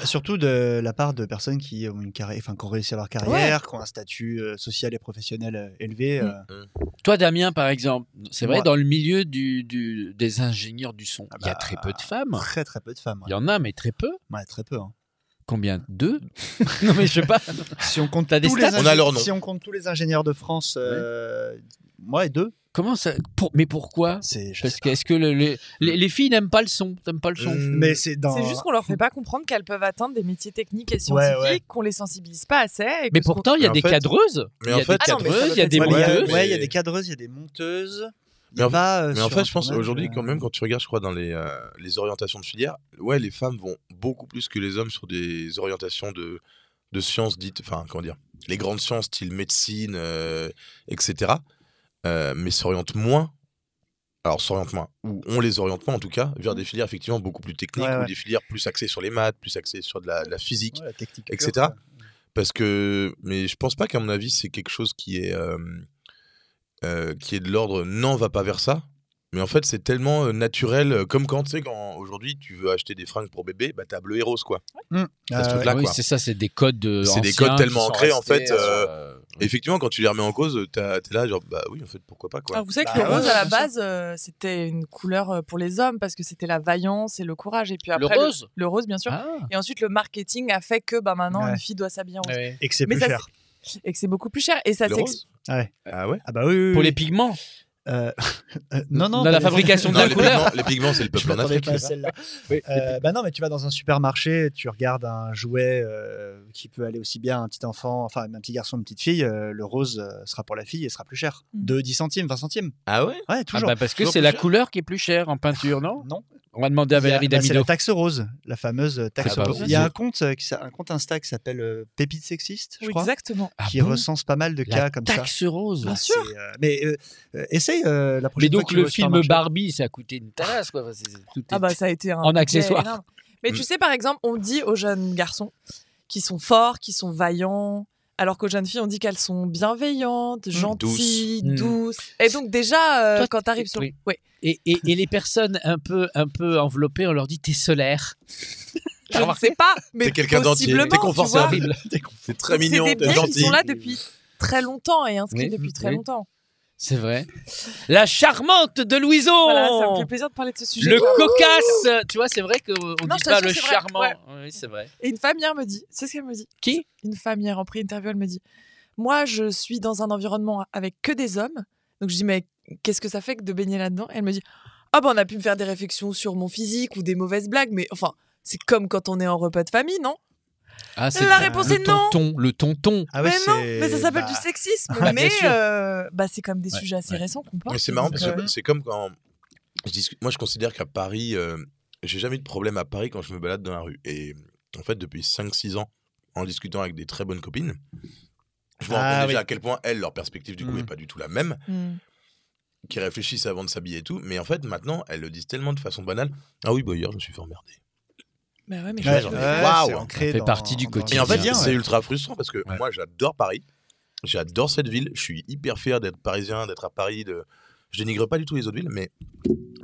Speaker 4: Surtout de la part de personnes qui ont une carrière, enfin, qui ont réussi leur carrière, qui ont un statut social et professionnel élevé.
Speaker 3: Toi, Damien, par exemple, c'est vrai,
Speaker 4: Moi.
Speaker 3: dans le milieu des ingénieurs du son,
Speaker 4: Ah
Speaker 3: il y a
Speaker 4: bah,
Speaker 3: très peu de femmes.
Speaker 4: Très très peu de femmes.
Speaker 3: Il y en a, mais très peu.
Speaker 4: Ouais, très peu. Hein.
Speaker 3: Combien? 2? Non, mais je sais pas.
Speaker 4: Si on compte
Speaker 3: T'as des
Speaker 4: tous les
Speaker 3: stats?
Speaker 1: On a leur nom.
Speaker 4: Si on compte tous les ingénieurs de France, moi et 2.
Speaker 3: Comment ça? Mais pourquoi?
Speaker 4: Je
Speaker 3: Parce
Speaker 4: sais
Speaker 3: que est-ce que les filles n'aiment pas le son? T'aimes pas le son?
Speaker 4: pas. Mais c'est dans.
Speaker 2: C'est juste qu'on leur fait pas comprendre qu'elles peuvent atteindre des métiers techniques et
Speaker 4: Ouais,
Speaker 2: scientifiques,
Speaker 4: ouais.
Speaker 2: qu'on les sensibilise pas assez. Et
Speaker 3: Mais
Speaker 2: que ce qu'on-
Speaker 3: pourtant, il y a
Speaker 1: Mais en
Speaker 3: des
Speaker 1: fait-
Speaker 3: cadreuses.
Speaker 1: mais
Speaker 3: Il y
Speaker 1: en
Speaker 3: a
Speaker 1: fait-
Speaker 3: des
Speaker 2: Ah non, mais ça
Speaker 3: cadreuses,
Speaker 2: veut
Speaker 3: il y a
Speaker 2: pas
Speaker 3: des
Speaker 2: dire-
Speaker 4: Ouais, il y a-
Speaker 3: monteuses.
Speaker 4: ouais, il y a des cadreuses, il y a des monteuses. Il y
Speaker 1: Mais
Speaker 4: a
Speaker 1: en-
Speaker 4: pas,
Speaker 1: Mais en
Speaker 4: sur
Speaker 1: fait, je pense
Speaker 4: Internet,
Speaker 1: aujourd'hui, quand même, quand tu regardes, je crois, dans les orientations de filière, ouais, les femmes vont beaucoup plus que les hommes sur des orientations de sciences dites, enfin, comment dire, les grandes sciences, style médecine, etc. Mais s'orientent moins. Alors, s'orientent moins, ou on les oriente moins en tout cas, vers des filières effectivement beaucoup plus techniques,
Speaker 4: Ouais, ouais.
Speaker 1: ou des filières plus axées sur les maths, plus axées sur de la physique,
Speaker 4: Ouais, la technique
Speaker 1: etc.
Speaker 4: pure, quoi.
Speaker 1: Parce que, mais je pense pas qu'à mon avis, c'est quelque chose qui est de l'ordre non, va pas vers ça. Mais en fait, c'est tellement naturel, comme quand tu sais, quand aujourd'hui tu veux acheter des fringues pour bébé, bah t'as bleu et rose quoi.
Speaker 4: Ah,
Speaker 1: ce truc-là,
Speaker 3: Oui,
Speaker 1: quoi.
Speaker 3: c'est ça, c'est des codes
Speaker 1: C'est des
Speaker 3: anciens
Speaker 1: codes tellement
Speaker 3: qui sont
Speaker 1: ancrés, en
Speaker 3: restés,
Speaker 1: fait, Et effectivement, quand tu les remets en cause, t'es là, genre, bah oui, en fait, pourquoi pas quoi.
Speaker 2: Alors, vous savez que
Speaker 4: Bah
Speaker 2: le rose,
Speaker 4: ouais,
Speaker 2: à la
Speaker 4: bien
Speaker 2: base, c'était une couleur pour les hommes parce que c'était la vaillance et le courage. Et puis
Speaker 3: Le
Speaker 2: après,
Speaker 3: rose
Speaker 2: le rose, bien sûr.
Speaker 3: Ah.
Speaker 2: Et ensuite, le marketing a fait que bah, maintenant,
Speaker 4: Ouais.
Speaker 2: une fille doit s'habiller en rose.
Speaker 3: Ouais.
Speaker 4: Et que c'est
Speaker 2: Mais
Speaker 4: plus
Speaker 2: ça,
Speaker 4: cher.
Speaker 2: Et que c'est beaucoup plus cher. Et ça
Speaker 1: Le
Speaker 2: s'explique.
Speaker 1: rose
Speaker 4: Ouais.
Speaker 1: Ah ouais.
Speaker 4: Ah bah oui, oui,
Speaker 3: Pour
Speaker 4: oui.
Speaker 3: les pigments.
Speaker 4: Non,
Speaker 3: Dans
Speaker 4: non. pas
Speaker 3: la
Speaker 4: les-
Speaker 3: fabrication de
Speaker 1: Non,
Speaker 3: la couleur.
Speaker 1: les pigments, c'est le
Speaker 4: Je
Speaker 1: peuple en
Speaker 4: m'attendais
Speaker 1: Afrique.
Speaker 4: pas à celle-là. Bah non, mais tu vas dans un supermarché, tu regardes un jouet qui peut aller aussi bien à un petit enfant, enfin un petit garçon, une petite fille. Le rose sera pour la fille et sera plus cher. De 10 centimes, 20 centimes.
Speaker 1: Ah ouais.
Speaker 4: Ouais,
Speaker 3: Ah
Speaker 4: toujours.
Speaker 3: bah parce que
Speaker 1: Toujours
Speaker 3: c'est
Speaker 1: plus
Speaker 3: la
Speaker 1: cher.
Speaker 3: couleur qui est plus chère en peinture, non?
Speaker 4: Non.
Speaker 3: On va demander à Valérie
Speaker 4: C'est
Speaker 3: Damido.
Speaker 4: la taxe rose, la fameuse taxe
Speaker 3: Ah bah,
Speaker 4: rose. Il y a un compte, un compte Insta qui s'appelle Pépite Sexiste, je
Speaker 2: Oui,
Speaker 4: crois,
Speaker 2: exactement.
Speaker 3: Ah
Speaker 4: qui
Speaker 3: bon
Speaker 4: recense pas mal de
Speaker 3: La
Speaker 4: cas comme ça.
Speaker 3: taxe rose.
Speaker 2: Bien
Speaker 4: Ah,
Speaker 2: sûr.
Speaker 4: Mais essaye la
Speaker 3: Mais
Speaker 4: prochaine fois
Speaker 3: donc
Speaker 4: que tu
Speaker 3: le
Speaker 4: vas au
Speaker 3: film
Speaker 4: supermarché.
Speaker 3: Barbie, ça a coûté une tasse quoi. Enfin, tout est-
Speaker 2: Ah bah ça a été un
Speaker 3: En
Speaker 2: budget
Speaker 3: accessoire.
Speaker 2: énorme. Mais tu sais, par exemple, on dit aux jeunes garçons qui sont forts, qui sont vaillants, alors qu'aux jeunes filles, on dit qu'elles sont bienveillantes, gentilles,
Speaker 3: douces.
Speaker 2: douces. Et donc déjà,
Speaker 3: Toi,
Speaker 2: quand tu arrives sur...
Speaker 3: oui.
Speaker 2: Ouais.
Speaker 3: Et les personnes un peu enveloppées, on leur dit t'es solaire.
Speaker 2: Je ne sais pas, mais
Speaker 1: T'es quelqu'un d'entier.
Speaker 2: possiblement,
Speaker 1: T'es
Speaker 2: tu vois.
Speaker 1: confortable. C'est très
Speaker 2: Donc,
Speaker 1: mignon.
Speaker 2: C'est des
Speaker 1: T'es
Speaker 2: biais qui
Speaker 1: gentil.
Speaker 2: sont là depuis très longtemps et inscrits
Speaker 3: Oui,
Speaker 2: depuis très
Speaker 3: oui.
Speaker 2: longtemps.
Speaker 3: C'est vrai. La charmante de Louison.
Speaker 2: Voilà, ça me fait plaisir de parler de ce sujet.
Speaker 3: Le cocasse. Tu vois, c'est vrai qu'on
Speaker 2: Non,
Speaker 3: dit
Speaker 2: je
Speaker 3: pas
Speaker 2: t'assure,
Speaker 3: le
Speaker 2: c'est vrai,
Speaker 3: charmant.
Speaker 2: ouais.
Speaker 3: Oui, c'est vrai.
Speaker 2: Et une femme hier me dit, c'est ce qu'elle me dit.
Speaker 3: Qui?
Speaker 2: Une femme hier en pré-interview, elle me dit, moi je suis dans un environnement avec que des hommes. Donc je dis, mais qu'est-ce que ça fait que de baigner là-dedans? Elle me dit, ah bah on a pu me faire des réflexions sur mon physique ou des mauvaises blagues, mais enfin, c'est comme quand on est en repas de famille, non?
Speaker 3: Ah,
Speaker 2: La réponse
Speaker 3: le
Speaker 2: est non.
Speaker 3: tonton, le tonton.
Speaker 4: Ah ouais,
Speaker 2: Mais non,
Speaker 4: c'est-
Speaker 2: mais ça s'appelle
Speaker 4: bah,
Speaker 2: du sexisme.
Speaker 3: bien
Speaker 2: mais
Speaker 3: sûr.
Speaker 2: c'est quand même des sujets assez récents qu'on porte.
Speaker 1: Mais c'est marrant
Speaker 2: donc,
Speaker 1: parce que c'est comme quand je discute. Moi, je considère qu'à Paris, j'ai jamais eu de problème à Paris quand je me balade dans la rue. Et en fait, depuis 5-6 ans, en discutant avec des très bonnes copines, je me rends compte déjà à quel point elles, leur perspective du coup n'est pas du tout la même, qui réfléchissent avant de s'habiller et tout. Mais en fait, maintenant, elles le disent tellement de façon banale. Ah oui, bah hier, je me suis fait emmerder.
Speaker 2: Bah ouais, mais
Speaker 1: Ouais,
Speaker 2: je-
Speaker 1: genre,
Speaker 4: ouais,
Speaker 1: waouh,
Speaker 4: c'est ancré
Speaker 3: ça fait
Speaker 4: dans-
Speaker 3: partie du
Speaker 4: dans-
Speaker 3: quotidien.
Speaker 1: Et en fait,
Speaker 3: Bien,
Speaker 1: c'est
Speaker 4: ouais.
Speaker 1: ultra frustrant parce que moi, j'adore Paris. J'adore cette ville. Je suis hyper fier d'être parisien, d'être à Paris, je dénigre pas du tout les autres villes, mais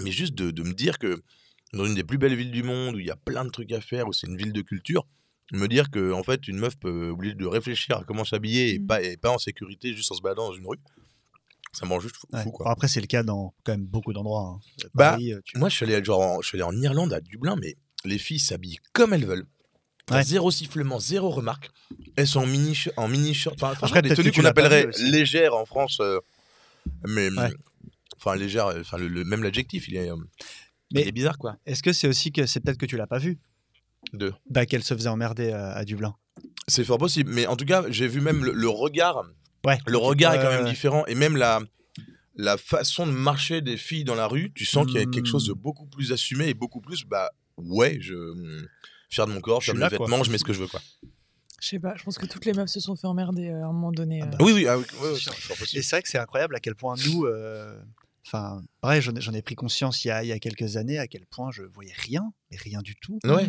Speaker 1: juste de me dire que dans une des plus belles villes du monde, où il y a plein de trucs à faire, où c'est une ville de culture, me dire que en fait une meuf peut oublier de réfléchir à comment s'habiller et pas en sécurité juste en se baladant dans une rue, ça me rend juste fou, quoi.
Speaker 4: Bon, après, c'est le cas dans quand même beaucoup d'endroits.
Speaker 1: Paris, moi, je suis allé en Irlande, à Dublin, mais les filles s'habillent comme elles veulent. Zéro sifflement, zéro remarque. Elles sont en mini-shirt. Après, des tenues qu'on appellerait légères en France, mais légère. Même l'adjectif, il est bizarre, quoi.
Speaker 4: Est-ce que c'est aussi que c'est peut-être que tu l'as pas vu qu'elle se faisait emmerder à Dublin.
Speaker 1: C'est fort possible, mais en tout cas, j'ai vu même le regard. Le regard est quand même différent, et même la façon de marcher des filles dans la rue, tu sens qu'il y a quelque chose de beaucoup plus assumé et beaucoup plus, fier de mon corps, fier de mes vêtements, je mets ce que je veux, quoi.
Speaker 2: Je sais pas, je pense que toutes les meufs se sont fait emmerder à un moment donné.
Speaker 1: Oui, c'est fort possible.
Speaker 4: Et c'est vrai que c'est incroyable à quel point nous, pareil, j'en ai pris conscience il y a quelques années, à quel point je voyais rien, mais rien du tout.
Speaker 1: Ouais.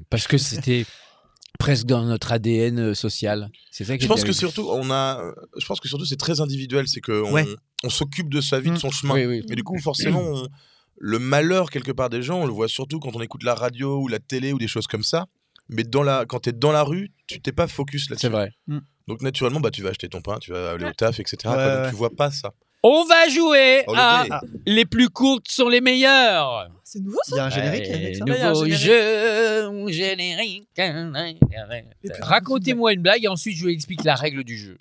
Speaker 3: Parce que c'était presque dans notre ADN social. C'est ça que
Speaker 1: je pense que surtout c'est très individuel, c'est que on s'occupe de sa vie, de son chemin.
Speaker 3: Oui.
Speaker 1: Et du coup, forcément, le malheur quelque part des gens, on le voit surtout quand on écoute la radio ou la télé ou des choses comme ça. Mais quand t'es dans la rue, tu t'es pas focus là-dessus.
Speaker 3: C'est vrai.
Speaker 1: Donc naturellement, tu vas acheter ton pain, tu vas aller au taf, etc. Donc tu vois pas ça.
Speaker 3: On va jouer à les plus courtes sont les meilleures.
Speaker 2: C'est nouveau, ça.
Speaker 4: Il y a un générique avec ça.
Speaker 3: Nouveau jeu, générique. Racontez-moi une blague et ensuite je vous explique la règle du jeu.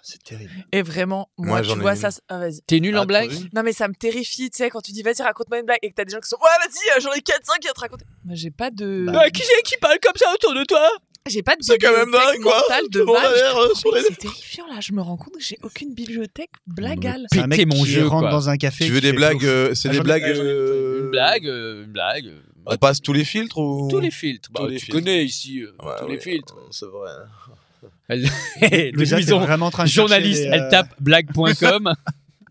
Speaker 4: C'est terrible.
Speaker 2: Et vraiment, moi tu vois ça. Vas-y.
Speaker 3: T'es nul en blague?
Speaker 2: Non, mais ça me terrifie, tu sais, quand tu dis vas-y, raconte-moi une blague et que t'as des gens qui sont ouais, vas-y, j'en ai 4-5 à te raconter. Moi, j'ai pas de.
Speaker 3: Qui c'est qui parle comme ça autour de toi?
Speaker 2: J'ai pas de
Speaker 1: c'est quand même dingue, quoi.
Speaker 2: mentale de vanne. C'est terrifiant, là. Je me rends compte que j'ai aucune bibliothèque blagale.
Speaker 4: C'est un mec
Speaker 3: mon
Speaker 4: qui
Speaker 3: jeu,
Speaker 4: rentre
Speaker 3: quoi.
Speaker 4: dans un café.
Speaker 1: Tu veux des blagues c'est des blagues.
Speaker 3: Une blague.
Speaker 1: On passe tous les filtres ou
Speaker 3: Tous les filtres. Tu connais ici tous les filtres.
Speaker 1: C'est vrai.
Speaker 3: Louison,
Speaker 4: vraiment en train de
Speaker 3: journaliste, elle tape blague.com.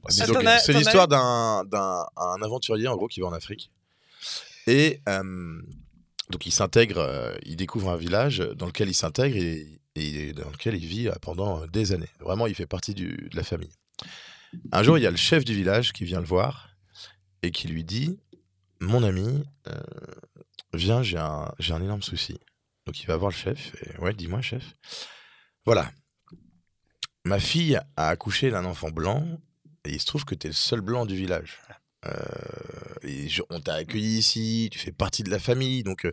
Speaker 1: C'est l'histoire d'un aventurier en gros qui va en Afrique et donc il s'intègre, il découvre un village dans lequel il s'intègre et dans lequel il vit pendant des années. Vraiment, il fait partie de la famille. Un jour, il y a le chef du village qui vient le voir et qui lui dit « Mon ami, viens, j'ai un énorme souci. » Donc il va voir le chef et « Ouais, dis-moi, chef. Voilà. Ma fille a accouché d'un enfant blanc et il se trouve que tu es le seul blanc du village. On t'a accueilli ici, tu fais partie de la famille, donc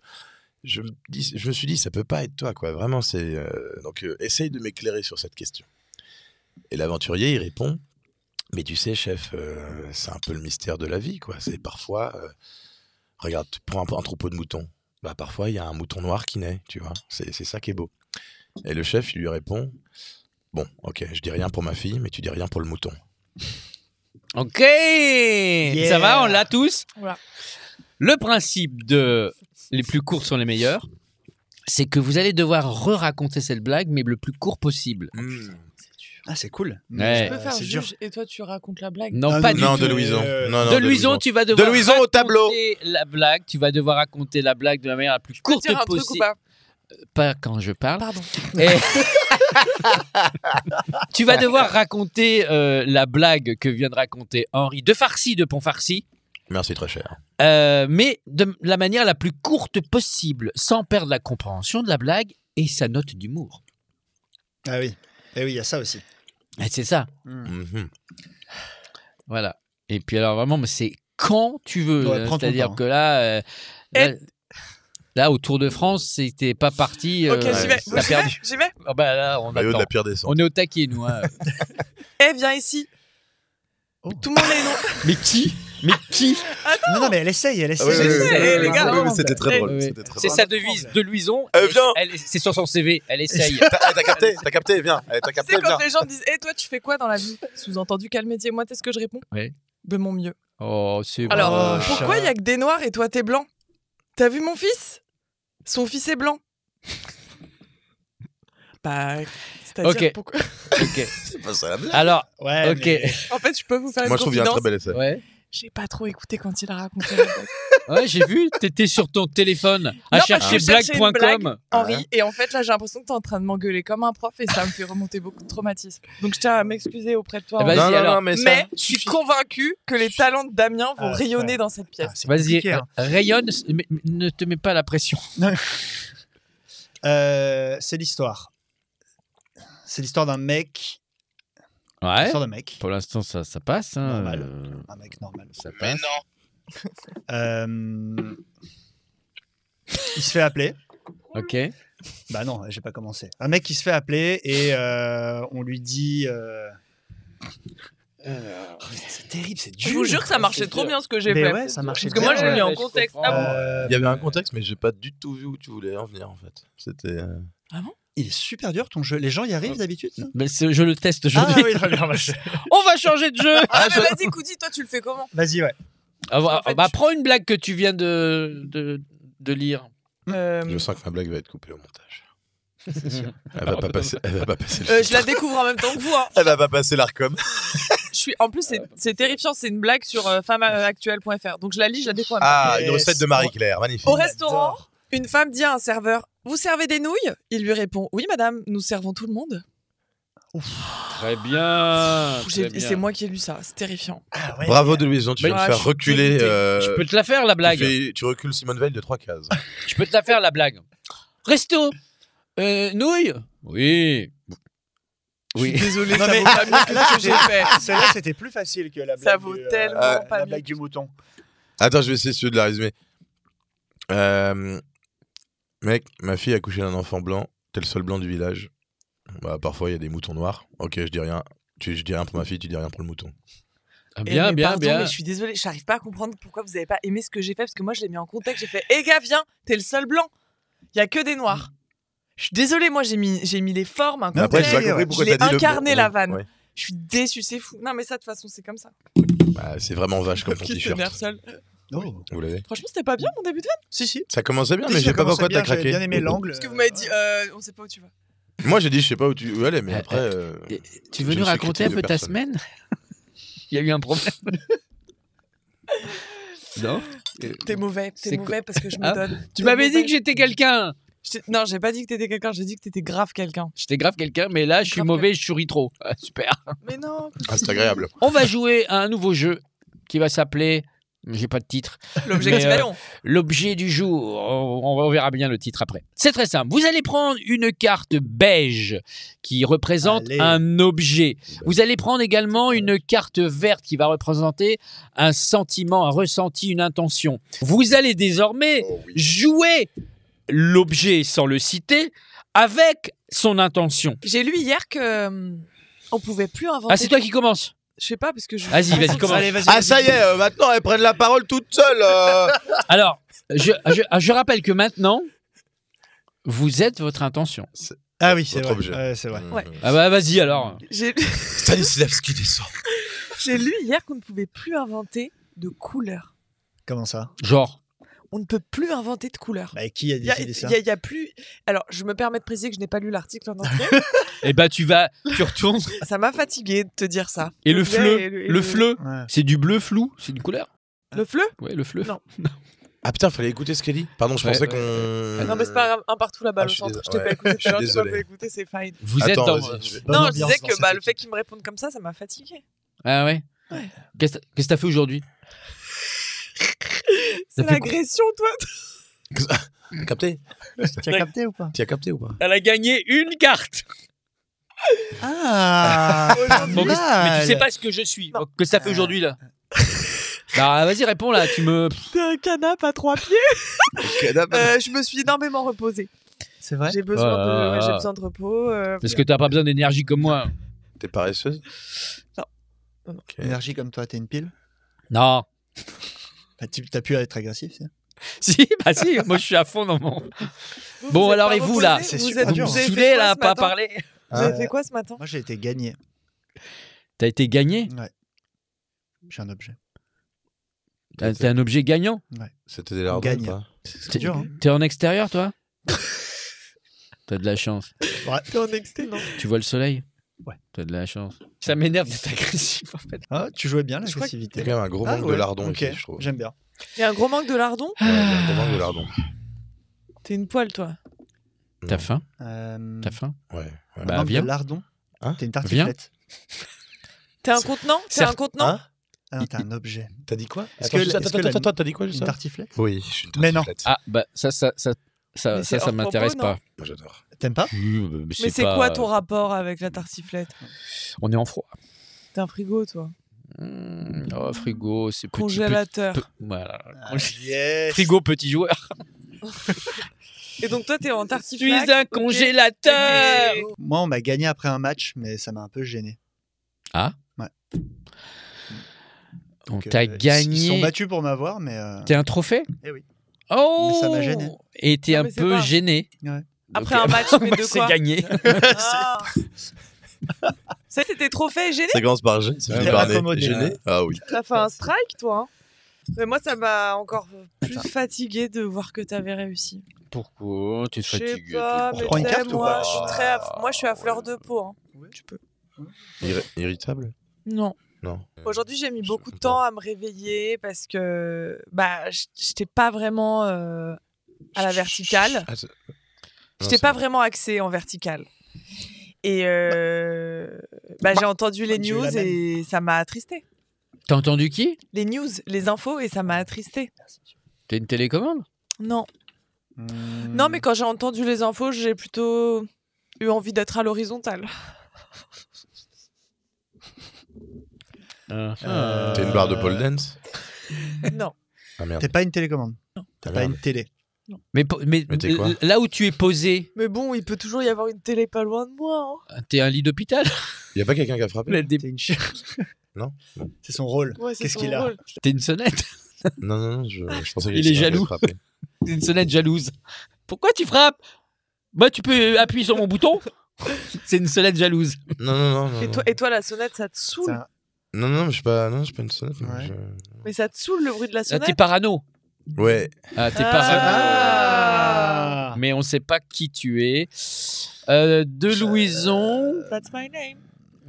Speaker 1: je me suis dit ça peut pas être toi, quoi. Vraiment, donc essaye de m'éclairer sur cette question. Et l'aventurier il répond mais tu sais chef, c'est un peu le mystère de la vie, quoi. C'est parfois regarde, tu prends un troupeau de moutons, parfois il y a un mouton noir qui naît, tu vois, c'est ça qui est beau. Et le chef il lui répond bon, ok, je dis rien pour ma fille, mais tu dis rien pour le mouton.
Speaker 3: Ok, ça va, on l'a tous.
Speaker 2: Voilà.
Speaker 3: Le principe de les plus courts sont les meilleurs, c'est que vous allez devoir re-raconter cette blague, mais le plus court possible.
Speaker 4: Ah, c'est cool.
Speaker 2: Je peux faire juge et toi tu racontes la blague.
Speaker 3: Non, pas du tout.
Speaker 1: De Louison. Non,
Speaker 3: de Louison, tu vas devoir
Speaker 1: Louison au tableau.
Speaker 3: La blague, tu vas devoir raconter la blague de la manière la plus courte
Speaker 2: possible. Tu peux dire un truc ou pas?
Speaker 3: Pas quand je parle.
Speaker 2: Pardon.
Speaker 3: Et... tu vas devoir raconter la blague que vient de raconter Henri de Farcy de Pont-Farcy.
Speaker 1: Merci, très cher.
Speaker 3: Mais de la manière la plus courte possible, sans perdre la compréhension de la blague et sa note d'humour.
Speaker 4: Ah oui. Et oui, il y a ça aussi.
Speaker 3: Et c'est ça. Voilà. Et puis alors vraiment, c'est quand tu veux. C'est-à-dire que là... Là, au Tour de France, c'était pas parti.
Speaker 2: Ok, j'y vais. J'y vais.
Speaker 3: Oh bah là, on attend.
Speaker 1: De la pire descente.
Speaker 3: On est au taquet, nous. Hein.
Speaker 2: Viens ici. Tout le monde est non.
Speaker 3: Mais qui
Speaker 2: Attends.
Speaker 4: Non, mais elle essaye.
Speaker 2: les gars.
Speaker 1: Oui, c'était très drôle.
Speaker 3: C'est sa devise de Louison.
Speaker 1: Viens.
Speaker 3: C'est sur son CV. Elle essaye.
Speaker 1: T'as capté, viens.
Speaker 2: C'est quand les gens me disent toi, tu fais quoi dans la vie? Sous-entendu, quel métier? Moi, t'es ce que je réponds?
Speaker 3: Oui.
Speaker 2: De mon mieux.
Speaker 3: Oh, c'est bon.
Speaker 2: Alors, pourquoi il y a que des noirs et toi, t'es blanc? T'as vu mon fils? Son fils est blanc. C'est-à-dire pourquoi?
Speaker 3: Ok.
Speaker 1: C'est pas ça la blague.
Speaker 3: Alors,
Speaker 4: ok.
Speaker 2: En fait, je peux vous faire une confidence.
Speaker 1: Moi, je trouve qu'il y a un très bel essai.
Speaker 3: Ouais.
Speaker 2: J'ai pas trop écouté quand il a raconté la blague.
Speaker 3: Ouais, j'ai vu, t'étais sur ton téléphone à chercher blague.com.
Speaker 2: Henri, et en fait, là, j'ai l'impression que t'es en train de m'engueuler comme un prof et ça me fait remonter beaucoup de traumatisme. Donc, je tiens à m'excuser auprès de toi. Mais je suis convaincu que les talents de Damien vont rayonner dans cette pièce.
Speaker 3: Vas-y, rayonne, ne te mets pas la pression.
Speaker 4: C'est l'histoire. C'est l'histoire d'un mec.
Speaker 3: Ouais.
Speaker 4: L'histoire d'un mec.
Speaker 3: Pour l'instant, ça passe. Hein.
Speaker 4: Normal. Un mec normal.
Speaker 3: Ça passe.
Speaker 1: Mais non.
Speaker 4: Il se fait appeler.
Speaker 3: Ok.
Speaker 4: Bah non, j'ai pas commencé. Un mec qui se fait appeler et on lui dit. C'est terrible, c'est dur.
Speaker 2: Je vous jure que ça marchait trop bien ce que j'ai fait.
Speaker 4: Ouais, ça marchait
Speaker 2: parce que moi, j'ai mis en contexte.
Speaker 1: Il y avait un contexte, mais j'ai pas du tout vu où tu voulais en venir en fait. C'était.
Speaker 2: Ah bon?
Speaker 4: Il est super dur ton jeu. Les gens y arrivent d'habitude.
Speaker 3: Mais je le teste aujourd'hui.
Speaker 4: Ah oui, très bien.
Speaker 3: On va changer de jeu.
Speaker 2: Ah, mais vas-y, Koudi, toi, tu le fais comment?
Speaker 4: Vas-y, ouais.
Speaker 3: Prends une blague que tu viens de lire.
Speaker 1: Je sens que ma blague va être coupée au montage.
Speaker 4: C'est sûr.
Speaker 1: Elle va pas passer.
Speaker 2: Je la découvre en même temps que vous. Hein.
Speaker 1: Elle va pas passer l'Arcom.
Speaker 2: En plus, c'est terrifiant. C'est une blague sur femmeactuelle.fr. Donc je la lis, je la découvre.
Speaker 1: Ah, une recette de Marie-Claire, magnifique.
Speaker 2: Au restaurant, une femme dit à un serveur: vous servez des nouilles? Il lui répond: oui, madame, nous servons tout le monde.
Speaker 3: Très bien.
Speaker 2: C'est moi qui ai lu ça. C'est terrifiant.
Speaker 4: Ah ouais.
Speaker 1: Bravo de Louison, tu viens de faire reculer.
Speaker 3: Je peux te la faire la blague.
Speaker 1: Tu recules Simone Veil de 3 cases.
Speaker 3: Je peux te la faire la blague. Resto. Nouilles. Oui.
Speaker 2: Je suis désolé, ça vaut pas mieux que ce que j'ai fait.
Speaker 4: Celle-là, c'était plus facile que la blague.
Speaker 2: Ça vaut tellement pas
Speaker 4: la
Speaker 2: mieux.
Speaker 4: blague du mouton.
Speaker 1: Attends, je vais essayer de la résumer. Mec, ma fille a couché d'un enfant blanc. T'es le seul blanc du village. Bah, parfois, il y a des moutons noirs. Ok, je dis rien. Je dis rien pour ma fille, tu dis rien pour le mouton.
Speaker 3: Bien.
Speaker 2: Mais je suis désolée, j'arrive pas à comprendre pourquoi vous avez pas aimé ce que j'ai fait, parce que moi, je l'ai mis en contexte. J'ai fait: gars, viens, t'es le seul blanc. Il y a que des noirs. Je suis désolée, moi, j'ai mis les formes, un contexte.
Speaker 1: Après, j'ai pas compris pourquoi
Speaker 2: je l'ai
Speaker 1: t'as dit
Speaker 2: incarné la vanne.
Speaker 1: Ouais.
Speaker 2: Je suis déçue, c'est fou. Non, mais ça, de toute façon, c'est comme ça.
Speaker 1: Bah, c'est vraiment vache comme ton
Speaker 2: Qui
Speaker 1: t-shirt.
Speaker 2: s'énerve seul.
Speaker 4: Oh.
Speaker 1: Vous l'avez?
Speaker 2: Franchement, c'était pas bien mon début de vanne.
Speaker 4: Si.
Speaker 1: Ça commençait bien,
Speaker 4: Si,
Speaker 1: mais
Speaker 4: ça
Speaker 1: j'ai pas
Speaker 4: commençait
Speaker 1: pourquoi
Speaker 4: bien,
Speaker 1: t'as craqué.
Speaker 4: J'ai bien aimé l'angle.
Speaker 2: Parce que vous m'avez dit, on sait pas où tu vas.
Speaker 1: Moi, j'ai dit, je sais pas où tu veux aller, mais après.
Speaker 3: Tu veux nous raconter un peu ta semaine? Il y a eu un problème. Non?
Speaker 2: T'es mauvais parce que je me donne.
Speaker 3: Tu m'avais dit que j'étais quelqu'un.
Speaker 2: Non, j'ai pas dit que t'étais quelqu'un, j'ai dit que t'étais grave quelqu'un.
Speaker 3: J'étais grave quelqu'un, mais là, je suis mauvais, je souris trop. Ah, super.
Speaker 2: Mais non.
Speaker 1: Ah, c'est agréable.
Speaker 3: On va jouer à un nouveau jeu qui va s'appeler... J'ai pas de titre. L'objet du jour. On verra bien le titre après. C'est très simple. Vous allez prendre une carte beige qui représente un objet. Vous allez prendre également une carte verte qui va représenter un sentiment, un ressenti, une intention. Vous allez désormais jouer l'objet sans le citer avec son intention.
Speaker 2: J'ai lu hier que on pouvait plus inventer.
Speaker 3: Ah, c'est toi qui commence.
Speaker 2: Je sais pas parce que je.
Speaker 3: Vas-y, commence.
Speaker 4: Allez, vas-y.
Speaker 1: Ah, ça y est, maintenant, elles prennent la parole toutes seules.
Speaker 3: Alors, je rappelle que maintenant, vous êtes votre intention.
Speaker 4: Ah oui, c'est
Speaker 1: Votre
Speaker 4: vrai.
Speaker 1: objet.
Speaker 4: C'est vrai.
Speaker 2: Ouais.
Speaker 3: Ah bah vas-y alors.
Speaker 1: Stanislavski descend.
Speaker 2: J'ai lu hier qu'on ne pouvait plus inventer de couleurs.
Speaker 4: Comment ça?
Speaker 3: Genre.
Speaker 2: On ne peut plus inventer de couleurs.
Speaker 4: Bah, qui a décidé ça?
Speaker 2: Il y a plus. Alors, je me permets de préciser que je n'ai pas lu l'article en entier.
Speaker 3: Eh ben tu retournes.
Speaker 2: Ça m'a fatigué de te dire ça.
Speaker 3: Et le fleu, le fleu,
Speaker 4: Ouais.
Speaker 3: c'est du bleu flou, c'est une couleur.
Speaker 2: Le fleu?
Speaker 3: Ouais, le fleu.
Speaker 2: Non.
Speaker 1: Ah putain, fallait écouter ce qu'elle dit. Pardon, je pensais qu'on.
Speaker 2: Non, mais c'est pas grave, un partout là-bas au centre. Je t'ai pas écouté.
Speaker 1: Je suis
Speaker 2: Tu m'as
Speaker 1: désolé.
Speaker 2: pas écouté, c'est fine.
Speaker 3: Vous
Speaker 1: Attends,
Speaker 3: êtes dans.
Speaker 1: vas-y, je vais-
Speaker 2: Non, je
Speaker 4: ambiance
Speaker 2: disais
Speaker 4: dans
Speaker 2: que
Speaker 4: cette
Speaker 2: le
Speaker 4: équipe.
Speaker 2: fait qu'ils me répondent comme ça m'a fatigué.
Speaker 3: Ah ouais.
Speaker 2: Ouais.
Speaker 3: Qu'est-ce que t'as fait aujourd'hui?
Speaker 2: C'est
Speaker 3: fait
Speaker 2: l'agression, toi.
Speaker 1: Capté?
Speaker 4: Tu as capté ou pas?
Speaker 1: Tu as capté ou pas?
Speaker 3: Elle a gagné une carte.
Speaker 4: Ah.
Speaker 3: Bon, mais tu sais pas ce que je suis.
Speaker 2: Non.
Speaker 3: Que ça fait aujourd'hui là? Bah vas-y réponds là. Tu me.
Speaker 2: T'es un canapé à 3 pieds. Je me suis énormément reposée.
Speaker 4: C'est vrai?
Speaker 2: J'ai besoin de repos.
Speaker 3: Parce que t'as pas besoin d'énergie comme moi.
Speaker 1: T'es paresseuse?
Speaker 2: Non.
Speaker 1: Ok.
Speaker 4: Énergie comme toi, t'es une pile?
Speaker 3: Non.
Speaker 4: Bah, t'as pu être agressif, c'est?
Speaker 3: Si, bah si. Moi je suis à fond dans mon.
Speaker 2: Vous
Speaker 3: Bon
Speaker 2: êtes
Speaker 3: alors
Speaker 2: pas
Speaker 3: et vous
Speaker 2: reposés
Speaker 3: là?
Speaker 4: C'est
Speaker 2: Vous
Speaker 4: super
Speaker 2: êtes-
Speaker 4: dur.
Speaker 3: Vous
Speaker 2: vous
Speaker 3: me
Speaker 2: avez fait
Speaker 3: saoulez
Speaker 2: quoi
Speaker 3: là,
Speaker 2: ce
Speaker 3: pas
Speaker 2: matin
Speaker 3: parler.
Speaker 2: Vous avez fait quoi ce matin?
Speaker 4: Moi, j'ai été gagné.
Speaker 3: T'as été gagné.
Speaker 4: Ouais. Je suis un objet.
Speaker 3: T'es un objet gagnant.
Speaker 4: Ouais.
Speaker 1: C'était des lardons
Speaker 4: gagne.
Speaker 1: ou pas?
Speaker 4: C'est dur, hein?
Speaker 3: T'es en extérieur toi? T'as de la chance.
Speaker 2: T'es en exté, non?
Speaker 3: Tu vois le soleil?
Speaker 4: Ouais.
Speaker 3: T'as de la chance. Ça m'énerve d'être agressif en fait.
Speaker 4: Ah, tu jouais bien
Speaker 2: Je crois que-
Speaker 1: C'est
Speaker 4: l'agressivité.
Speaker 1: quand même un gros manque de lardons
Speaker 4: ok,
Speaker 1: ici, je trouve.
Speaker 4: j'aime bien.
Speaker 2: Il y a un gros manque de lardon.
Speaker 1: Ouais, il y a un gros manque de lardon.
Speaker 2: T'es une poêle, toi.
Speaker 3: T'as faim
Speaker 4: T'as
Speaker 3: faim
Speaker 1: Ouais.
Speaker 3: Bah, viens.
Speaker 4: de lardon.
Speaker 1: Hein
Speaker 4: T'es une tartiflette.
Speaker 2: T'es un contenant. T'es un contenant.
Speaker 1: Hein
Speaker 4: Ah non, t'es un objet.
Speaker 1: T'as dit quoi?
Speaker 4: Est-ce que
Speaker 1: Attends, t'as dit quoi,
Speaker 4: Une
Speaker 1: juste ça?
Speaker 4: tartiflette.
Speaker 1: Oui, je suis une
Speaker 4: Mais non.
Speaker 1: tartiflette.
Speaker 3: Ah, bah, ça
Speaker 2: Mais c'est hors
Speaker 3: m'intéresse
Speaker 2: propos,
Speaker 3: pas.
Speaker 1: Moi, j'adore.
Speaker 4: T'aimes pas?
Speaker 2: Mais c'est quoi ton rapport avec la tartiflette?
Speaker 3: On est en froid.
Speaker 2: T'es un frigo, toi.
Speaker 3: Oh, frigo, c'est petit.
Speaker 2: Congélateur.
Speaker 3: Voilà.
Speaker 4: Yes.
Speaker 3: Frigo, petit joueur.
Speaker 2: Et donc, toi, t'es en
Speaker 3: Je
Speaker 2: tartiflette.
Speaker 3: suis un congélateur.
Speaker 4: Moi, on m'a gagné après un match, mais ça m'a un peu gêné.
Speaker 3: Ah?
Speaker 4: Ouais.
Speaker 3: On
Speaker 4: Donc,
Speaker 3: t'a
Speaker 4: Ils sont
Speaker 3: gagné.
Speaker 4: battus pour m'avoir, mais.
Speaker 3: T'es un trophée?
Speaker 4: Eh oui.
Speaker 3: Oh!
Speaker 4: Mais ça m'a gêné.
Speaker 3: Et t'es
Speaker 2: Non,
Speaker 3: un
Speaker 2: mais c'est
Speaker 3: peu
Speaker 2: pas-
Speaker 3: gêné.
Speaker 2: Après
Speaker 3: Ok.
Speaker 2: un match, mais de
Speaker 3: C'est
Speaker 2: quoi?
Speaker 3: gagné.
Speaker 2: Ah. Ça, c'était trophée et gêné?
Speaker 1: Ça commence par G, c'est
Speaker 4: Ouais,
Speaker 1: fini par né.
Speaker 4: accommodé.
Speaker 1: Gêné? Ah oui.
Speaker 2: T'as fait un strike, toi, hein. Mais moi, ça m'a encore plus fatigué de voir que t'avais réussi.
Speaker 3: Pourquoi? T'es
Speaker 2: Je sais
Speaker 3: fatigué.
Speaker 2: pas,
Speaker 3: t'es
Speaker 2: mais
Speaker 4: prends une
Speaker 2: tu sais,
Speaker 4: carte ou
Speaker 2: moi,
Speaker 4: pas
Speaker 2: je suis moi, je suis à fleur de peau. Hein. Tu peux.
Speaker 1: Irritable?
Speaker 2: Non.
Speaker 1: Non.
Speaker 2: Aujourd'hui, j'ai mis
Speaker 1: Je
Speaker 2: beaucoup de
Speaker 1: comprends.
Speaker 2: temps à me réveiller parce que j'étais pas vraiment à la verticale.
Speaker 1: Ah, c'est-
Speaker 2: J'étais
Speaker 1: Non,
Speaker 2: pas
Speaker 1: c'est-
Speaker 2: vraiment axée en verticale. Et j'ai entendu les
Speaker 4: j'ai eu
Speaker 2: news
Speaker 4: la même.
Speaker 2: et ça m'a attristé.
Speaker 3: T'as entendu qui?
Speaker 2: Les news, les infos et ça m'a attristé.
Speaker 3: T'as une télécommande?
Speaker 2: Non. Non, mais quand j'ai entendu les infos, j'ai plutôt eu envie d'être à l'horizontale.
Speaker 1: T'es une barre de pole dance?
Speaker 2: Non.
Speaker 1: Ah merde.
Speaker 4: T'es pas une télécommande. T'as
Speaker 1: Ah,
Speaker 4: pas
Speaker 1: merde.
Speaker 4: une télé.
Speaker 3: Mais
Speaker 1: t'es quoi?
Speaker 3: là où tu es posé,
Speaker 2: Mais bon, il peut toujours y avoir une télé pas loin de moi. Hein.
Speaker 3: t'es un lit d'hôpital?
Speaker 1: Y a pas quelqu'un qui a frappé?
Speaker 4: T'es une chienne.
Speaker 1: Non.
Speaker 4: C'est son rôle.
Speaker 2: Ouais, c'est
Speaker 4: Qu'est-ce
Speaker 2: son
Speaker 4: qu'il a?
Speaker 2: rôle.
Speaker 3: T'es une sonnette?
Speaker 1: Non, je pensais
Speaker 3: Il est jaloux.
Speaker 1: frappé.
Speaker 3: T'es une sonnette jalouse. Pourquoi tu frappes? Bah, tu peux appuyer sur mon bouton. C'est une sonnette jalouse.
Speaker 1: Non.
Speaker 2: Et toi, la sonnette, ça te saoule.
Speaker 4: Ça-
Speaker 1: Non, je suis pas une sonnette. moi,
Speaker 4: Ouais.
Speaker 2: Mais ça te saoule le bruit de la
Speaker 3: Là, t'es
Speaker 2: sonnette.
Speaker 3: parano.
Speaker 1: Ouais.
Speaker 3: Ah, t'es
Speaker 2: Ah.
Speaker 3: parano.
Speaker 4: Ah.
Speaker 3: Mais on sait pas qui tu es. De Louison.
Speaker 2: That's my name.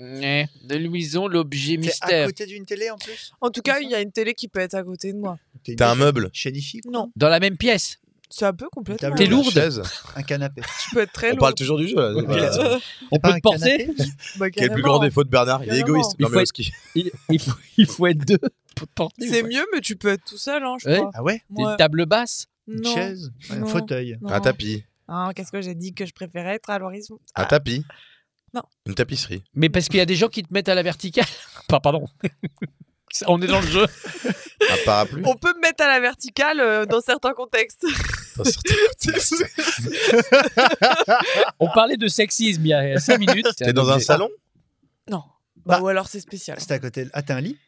Speaker 3: De Louison, l'objet
Speaker 4: T'es à
Speaker 3: mystère.
Speaker 4: côté d'une télé en plus.
Speaker 2: En tout cas, il y a une télé qui peut être à côté de moi.
Speaker 1: T'as un meuble?
Speaker 4: Chénifique.
Speaker 2: Non,
Speaker 3: Dans la même pièce.
Speaker 2: c'est un peu complètement.
Speaker 4: Table
Speaker 3: T'es
Speaker 1: Une
Speaker 3: lourde.
Speaker 1: chaise.
Speaker 4: Un canapé.
Speaker 2: Je peux être très
Speaker 1: On
Speaker 2: lourde.
Speaker 1: parle toujours du jeu là.
Speaker 3: On
Speaker 4: Pas
Speaker 3: peut
Speaker 4: un
Speaker 3: te porter.
Speaker 4: canapé
Speaker 2: Bah,
Speaker 1: Quel est le plus
Speaker 2: carrément.
Speaker 1: grand défaut de Bernard? Il est
Speaker 2: Carrément.
Speaker 1: égoïste.
Speaker 3: Il
Speaker 1: Non
Speaker 3: faut
Speaker 1: mais au
Speaker 3: être-
Speaker 1: ski.
Speaker 3: Il faut être deux pour te porter.
Speaker 2: C'est mieux, mais tu peux être tout seul, hein, je
Speaker 3: Ouais.
Speaker 2: crois.
Speaker 4: Ah ouais?
Speaker 3: T'es
Speaker 2: Ouais.
Speaker 3: une table basse.
Speaker 4: Une
Speaker 2: Non.
Speaker 4: chaise? Un
Speaker 2: Non.
Speaker 4: fauteuil?
Speaker 2: Non.
Speaker 1: Un tapis.
Speaker 2: Ah, qu'est-ce que j'ai dit que je préférais être à l'horizon?
Speaker 1: Un tapis.
Speaker 2: Non.
Speaker 1: Une tapisserie.
Speaker 3: Mais parce qu'il y a des gens qui te mettent à la verticale. Pardon. On est dans le jeu.
Speaker 1: Un parapluie.
Speaker 2: On peut me mettre à la verticale dans certains contextes.
Speaker 1: Dans certains-
Speaker 3: On parlait de sexisme il y a 5 minutes.
Speaker 1: T'es dans un salon?
Speaker 2: Non.
Speaker 4: Bah.
Speaker 2: Ou alors c'est spécial.
Speaker 4: C'est à côté. Ah, t'as un lit?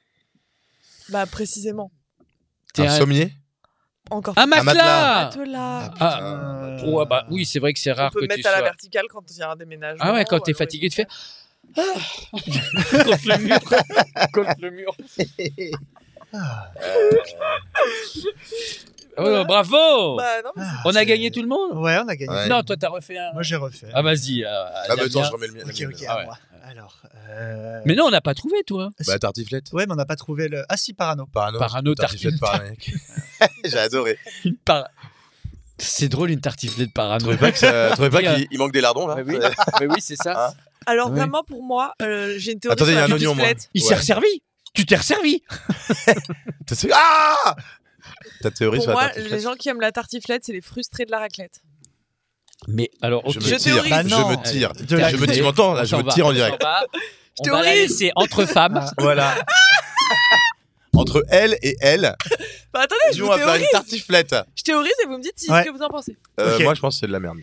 Speaker 2: Bah précisément.
Speaker 3: T'es
Speaker 1: Un
Speaker 3: un-
Speaker 1: sommier?
Speaker 2: Encore.
Speaker 3: Un matelas.
Speaker 2: Matelas.
Speaker 3: Ah. Ouais, bah oui, c'est vrai que c'est
Speaker 2: On
Speaker 3: rare
Speaker 2: peut
Speaker 3: que
Speaker 2: me
Speaker 3: tu
Speaker 2: mettre à la
Speaker 3: sois.
Speaker 2: verticale quand il y a un déménagement.
Speaker 3: Ah ouais, quand
Speaker 2: ou
Speaker 3: t'es
Speaker 2: alors
Speaker 3: fatigué, tu fais.
Speaker 2: une-
Speaker 3: Contre le mur. Contre le mur.
Speaker 4: Ah.
Speaker 3: Oh, bravo.
Speaker 2: Bah non, mais
Speaker 4: Ah,
Speaker 3: On a
Speaker 4: c'est-
Speaker 3: gagné tout le monde.
Speaker 4: Ouais, on a gagné.
Speaker 1: Ouais.
Speaker 3: Non, toi t'as refait un.
Speaker 4: Moi, j'ai refait.
Speaker 3: Ah vas-y.
Speaker 1: Ah bah attends, je remets le mien.
Speaker 4: Ok, ok,
Speaker 3: Ah
Speaker 4: à
Speaker 3: ouais.
Speaker 4: moi. Alors.
Speaker 3: Mais non, on n'a pas trouvé toi.
Speaker 1: Bah tartiflette.
Speaker 4: Ouais, mais on n'a pas trouvé le. Ah, si, Parano.
Speaker 1: Parano, tartiflette parano. J'ai adoré.
Speaker 3: C'est drôle une tartiflette parano.
Speaker 1: Trouvez pas qu'il manque des lardons là?
Speaker 3: Mais oui, mais oui, c'est ça.
Speaker 1: Ah.
Speaker 2: Alors
Speaker 3: Ouais.
Speaker 2: vraiment pour moi, j'ai une théorie
Speaker 1: Attendez,
Speaker 2: sur
Speaker 1: il y a
Speaker 2: la
Speaker 1: un oignon, moi.
Speaker 2: tartiflette.
Speaker 3: Il
Speaker 1: Ouais.
Speaker 3: s'est resservi. Tu t'es resservi.
Speaker 1: Ah! Ta théorie
Speaker 2: Pour
Speaker 1: sur la
Speaker 2: moi,
Speaker 1: tartiflette?
Speaker 2: les gens qui aiment la tartiflette, c'est les frustrés de la raclette.
Speaker 3: Mais alors,
Speaker 1: Je
Speaker 3: ok.
Speaker 1: me
Speaker 2: Je
Speaker 1: tire.
Speaker 2: théorise.
Speaker 4: Bah
Speaker 1: Je
Speaker 4: non.
Speaker 1: me tire.
Speaker 4: De la
Speaker 1: Je me
Speaker 4: clé.
Speaker 1: tire. Tu m'entends là?
Speaker 3: On
Speaker 1: Je
Speaker 3: s'en
Speaker 1: me
Speaker 3: va,
Speaker 1: tire en
Speaker 3: on
Speaker 1: direct.
Speaker 3: s'en va. On va la
Speaker 2: théorise.
Speaker 3: laisser entre femmes.
Speaker 4: Ah.
Speaker 1: Voilà. Entre elle et elle,
Speaker 2: Bah attendez, je
Speaker 1: nous
Speaker 2: vous
Speaker 1: on va faire
Speaker 2: théorise.
Speaker 1: une tartiflette.
Speaker 2: Je théorise et vous me dites ce
Speaker 4: Ouais.
Speaker 2: que vous en pensez.
Speaker 4: Ok.
Speaker 1: Moi je pense que c'est de la merde.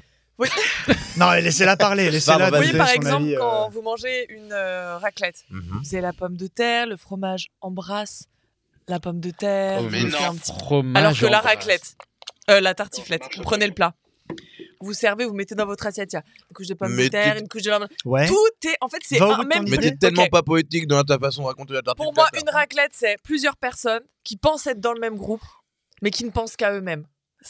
Speaker 4: Non, laissez-la parler. Laissez-la
Speaker 1: Pardon,
Speaker 2: Vous
Speaker 1: vas-y.
Speaker 2: voyez
Speaker 4: donner
Speaker 2: par
Speaker 4: son
Speaker 2: exemple
Speaker 4: avis,
Speaker 2: quand vous mangez une raclette,
Speaker 1: Mhm.
Speaker 2: vous avez la pomme de terre, le fromage embrasse la pomme de terre.
Speaker 1: Oh,
Speaker 2: vous
Speaker 1: mais
Speaker 2: mettez
Speaker 1: non.
Speaker 2: un petit-
Speaker 3: Fromage.
Speaker 2: Alors que la
Speaker 3: en brasse.
Speaker 2: raclette, la tartiflette, vous prenez le plat. Vous servez, vous mettez dans votre assiette, il y a une couche de pommes de
Speaker 1: Mais
Speaker 2: terre,
Speaker 1: t'es-
Speaker 2: une couche de lardons.
Speaker 4: Ouais.
Speaker 2: Tout est, en fait, c'est
Speaker 4: Va au
Speaker 2: un
Speaker 4: bout de
Speaker 2: même
Speaker 4: ton
Speaker 1: Mais
Speaker 2: plat.
Speaker 1: t'es tellement
Speaker 2: Ok.
Speaker 1: pas poétique dans ta façon de raconter la tartiflette.
Speaker 2: Pour moi, une raclette, c'est plusieurs personnes qui pensent être dans le même groupe, mais qui ne pensent qu'à eux-mêmes.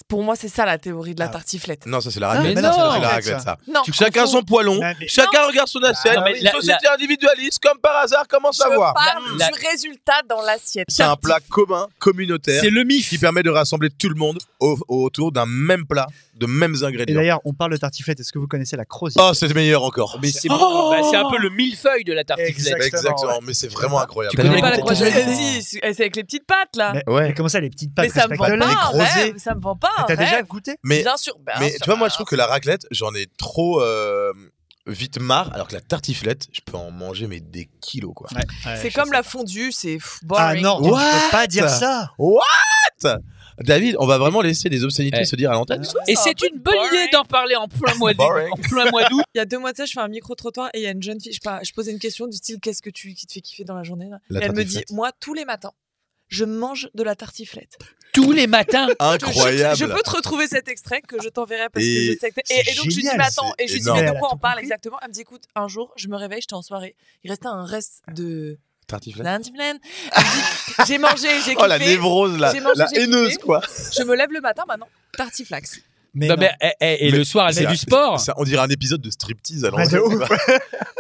Speaker 2: Pour moi, c'est ça la théorie de la tartiflette.
Speaker 1: Non, ça c'est la
Speaker 3: Ah,
Speaker 1: raclette.
Speaker 3: mais non,
Speaker 1: c'est la raclette, ça.
Speaker 2: Non,
Speaker 1: Chacun son poêlon, chacun regarde son assiette.
Speaker 3: Non, mais
Speaker 1: Société individualiste, comme par hasard, comment
Speaker 2: je
Speaker 1: savoir
Speaker 2: parle du résultat dans l'assiette.
Speaker 1: C'est un plat commun, communautaire,
Speaker 3: C'est le MIF.
Speaker 1: qui permet de rassembler tout le monde autour d'un même plat, de mêmes
Speaker 4: Et
Speaker 1: ingrédients.
Speaker 4: d'ailleurs, on parle de tartiflette. Est-ce que vous connaissez la crozette?
Speaker 1: Oh, c'est meilleur encore.
Speaker 3: Mais c'est un peu le millefeuille de la tartiflette.
Speaker 1: Exactement, mais c'est vraiment incroyable.
Speaker 3: Tu connais pas la
Speaker 2: croisette?
Speaker 3: croisette?
Speaker 2: C'est avec les petites pâtes là.
Speaker 1: Ouais.
Speaker 4: Mais comment ça, les petites pâtes
Speaker 2: Mais ça me vend
Speaker 4: respectent-les,
Speaker 2: pas un
Speaker 4: crozets.
Speaker 2: rêve. Ça me vend pas un
Speaker 4: T'as déjà
Speaker 2: rêve.
Speaker 4: goûté?
Speaker 1: Mais
Speaker 2: Bien sûr.
Speaker 1: tu vois, moi je trouve que la raclette, j'en ai trop vite marre, alors que la tartiflette, je peux en manger mais des kilos quoi.
Speaker 2: C'est comme la fondue, c'est
Speaker 4: Ah
Speaker 2: boring.
Speaker 4: non, tu peux pas dire ça.
Speaker 1: David, on va vraiment laisser des obscénités se dire à l'antenne.
Speaker 3: Et c'est une bonne idée d'en parler en plein mois d'août.
Speaker 2: Il y a 2 mois de ça, je fais un micro-trottoir et il y a une jeune fille, je posais une question du style qu'est-ce qui te fait kiffer dans la journée là
Speaker 1: La
Speaker 2: Et elle me dit
Speaker 1: tartiflette.
Speaker 2: moi tous les matins je mange de la tartiflette.
Speaker 3: Tous les matins.
Speaker 1: Incroyable.
Speaker 2: Je peux te retrouver cet extrait que je t'enverrai parce que
Speaker 1: Et
Speaker 2: je sais que
Speaker 4: c'est
Speaker 2: et donc je lui dis
Speaker 4: génial,
Speaker 2: mais attends
Speaker 1: c'est
Speaker 2: et je lui dis
Speaker 1: énorme.
Speaker 2: mais de
Speaker 4: Elle a
Speaker 2: quoi on
Speaker 4: tout
Speaker 2: parle
Speaker 4: compris.
Speaker 2: exactement. Elle me dit écoute un jour je me réveille, j'étais en soirée, il restait un reste de
Speaker 1: Tartiflette.
Speaker 2: tartiflette. Elle me dit, j'ai mangé, j'ai kiffé.
Speaker 1: Oh la névrose,
Speaker 2: J'ai mangé,
Speaker 1: la
Speaker 2: j'ai
Speaker 1: haineuse
Speaker 2: kiffé.
Speaker 1: quoi.
Speaker 2: Je me lève le matin maintenant, tartiflax.
Speaker 4: Mais
Speaker 3: Non,
Speaker 4: non.
Speaker 3: mais, et
Speaker 1: Mais
Speaker 3: le soir, elle fait
Speaker 1: c'est-
Speaker 3: du sport.
Speaker 1: On dirait un épisode de striptease à
Speaker 4: Ouais, de
Speaker 1: l'antenne.
Speaker 4: ouf.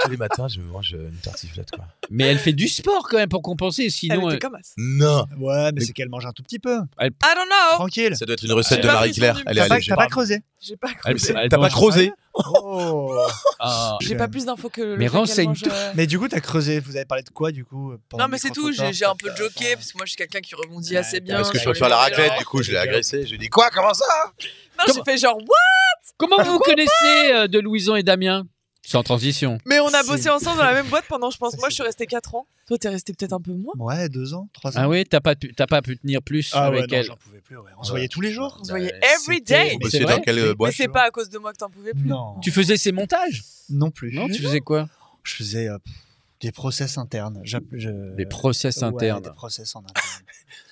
Speaker 1: Tous les matins, je me mange une tartiflette quoi.
Speaker 3: Mais elle fait du sport quand même pour compenser.
Speaker 2: Elle
Speaker 3: Sinon,
Speaker 2: était comme as.
Speaker 1: Non.
Speaker 4: Ouais, mais c'est qu'elle mange un tout petit peu.
Speaker 2: I don't know.
Speaker 4: Tranquille.
Speaker 1: Ça doit être une recette
Speaker 2: J'ai
Speaker 1: de
Speaker 2: pas
Speaker 1: Marie-Claire.
Speaker 2: pris son
Speaker 1: Elle est
Speaker 4: T'as pas,
Speaker 1: allégée.
Speaker 4: t'as pas creusé.
Speaker 2: J'ai pas
Speaker 3: elle-
Speaker 2: creusé.
Speaker 3: elle
Speaker 1: T'as pas
Speaker 3: mange-
Speaker 1: creusé
Speaker 4: Oh.
Speaker 3: Ah.
Speaker 2: J'ai pas plus d'infos que le
Speaker 3: Mais
Speaker 2: fait qu'elle
Speaker 3: renseigne-toi.
Speaker 2: mange,
Speaker 4: Mais du coup, t'as creusé. Vous avez parlé de quoi du coup pendant
Speaker 2: Non
Speaker 4: le
Speaker 2: mais c'est tout,
Speaker 4: micro-trottoir
Speaker 2: j'ai un peu joké parce que moi je suis quelqu'un qui rebondit
Speaker 4: Ouais,
Speaker 2: assez bien.
Speaker 1: Parce que je
Speaker 2: sur
Speaker 1: peux
Speaker 2: les
Speaker 1: faire la
Speaker 2: vidéos.
Speaker 1: raclette, du coup je l'ai agressé. Je lui ai dit quoi, comment ça?
Speaker 2: Non, j'ai fait genre what?
Speaker 3: Comment vous connaissez de Louison et Damien? Sans transition.
Speaker 2: Mais on a
Speaker 4: C'est-
Speaker 2: bossé ensemble dans la même boîte pendant je pense moi je suis restée 4 ans. Toi t'es resté peut-être un peu moins.
Speaker 4: Ouais, 2 ans, 3 ans.
Speaker 3: Ah oui, t'as pas pu tenir plus
Speaker 4: Ah ouais,
Speaker 3: avec
Speaker 4: non,
Speaker 3: elle.
Speaker 4: j'en pouvais plus. Ouais. On se voyait tous les jours.
Speaker 2: On se voyait
Speaker 3: Bah,
Speaker 2: every
Speaker 4: c'était-
Speaker 2: day.
Speaker 1: Vous
Speaker 4: Mais
Speaker 1: bossiez
Speaker 3: c'est
Speaker 1: dans
Speaker 3: vrai.
Speaker 1: quelle
Speaker 2: Mais
Speaker 1: boîte?
Speaker 2: c'est pas à cause de moi que t'en pouvais plus.
Speaker 4: Non.
Speaker 3: Tu faisais ses montages?
Speaker 4: Non plus.
Speaker 3: Non, tu faisais quoi?
Speaker 4: Je faisais des process internes.
Speaker 3: Des process internes.
Speaker 4: Des process en interne.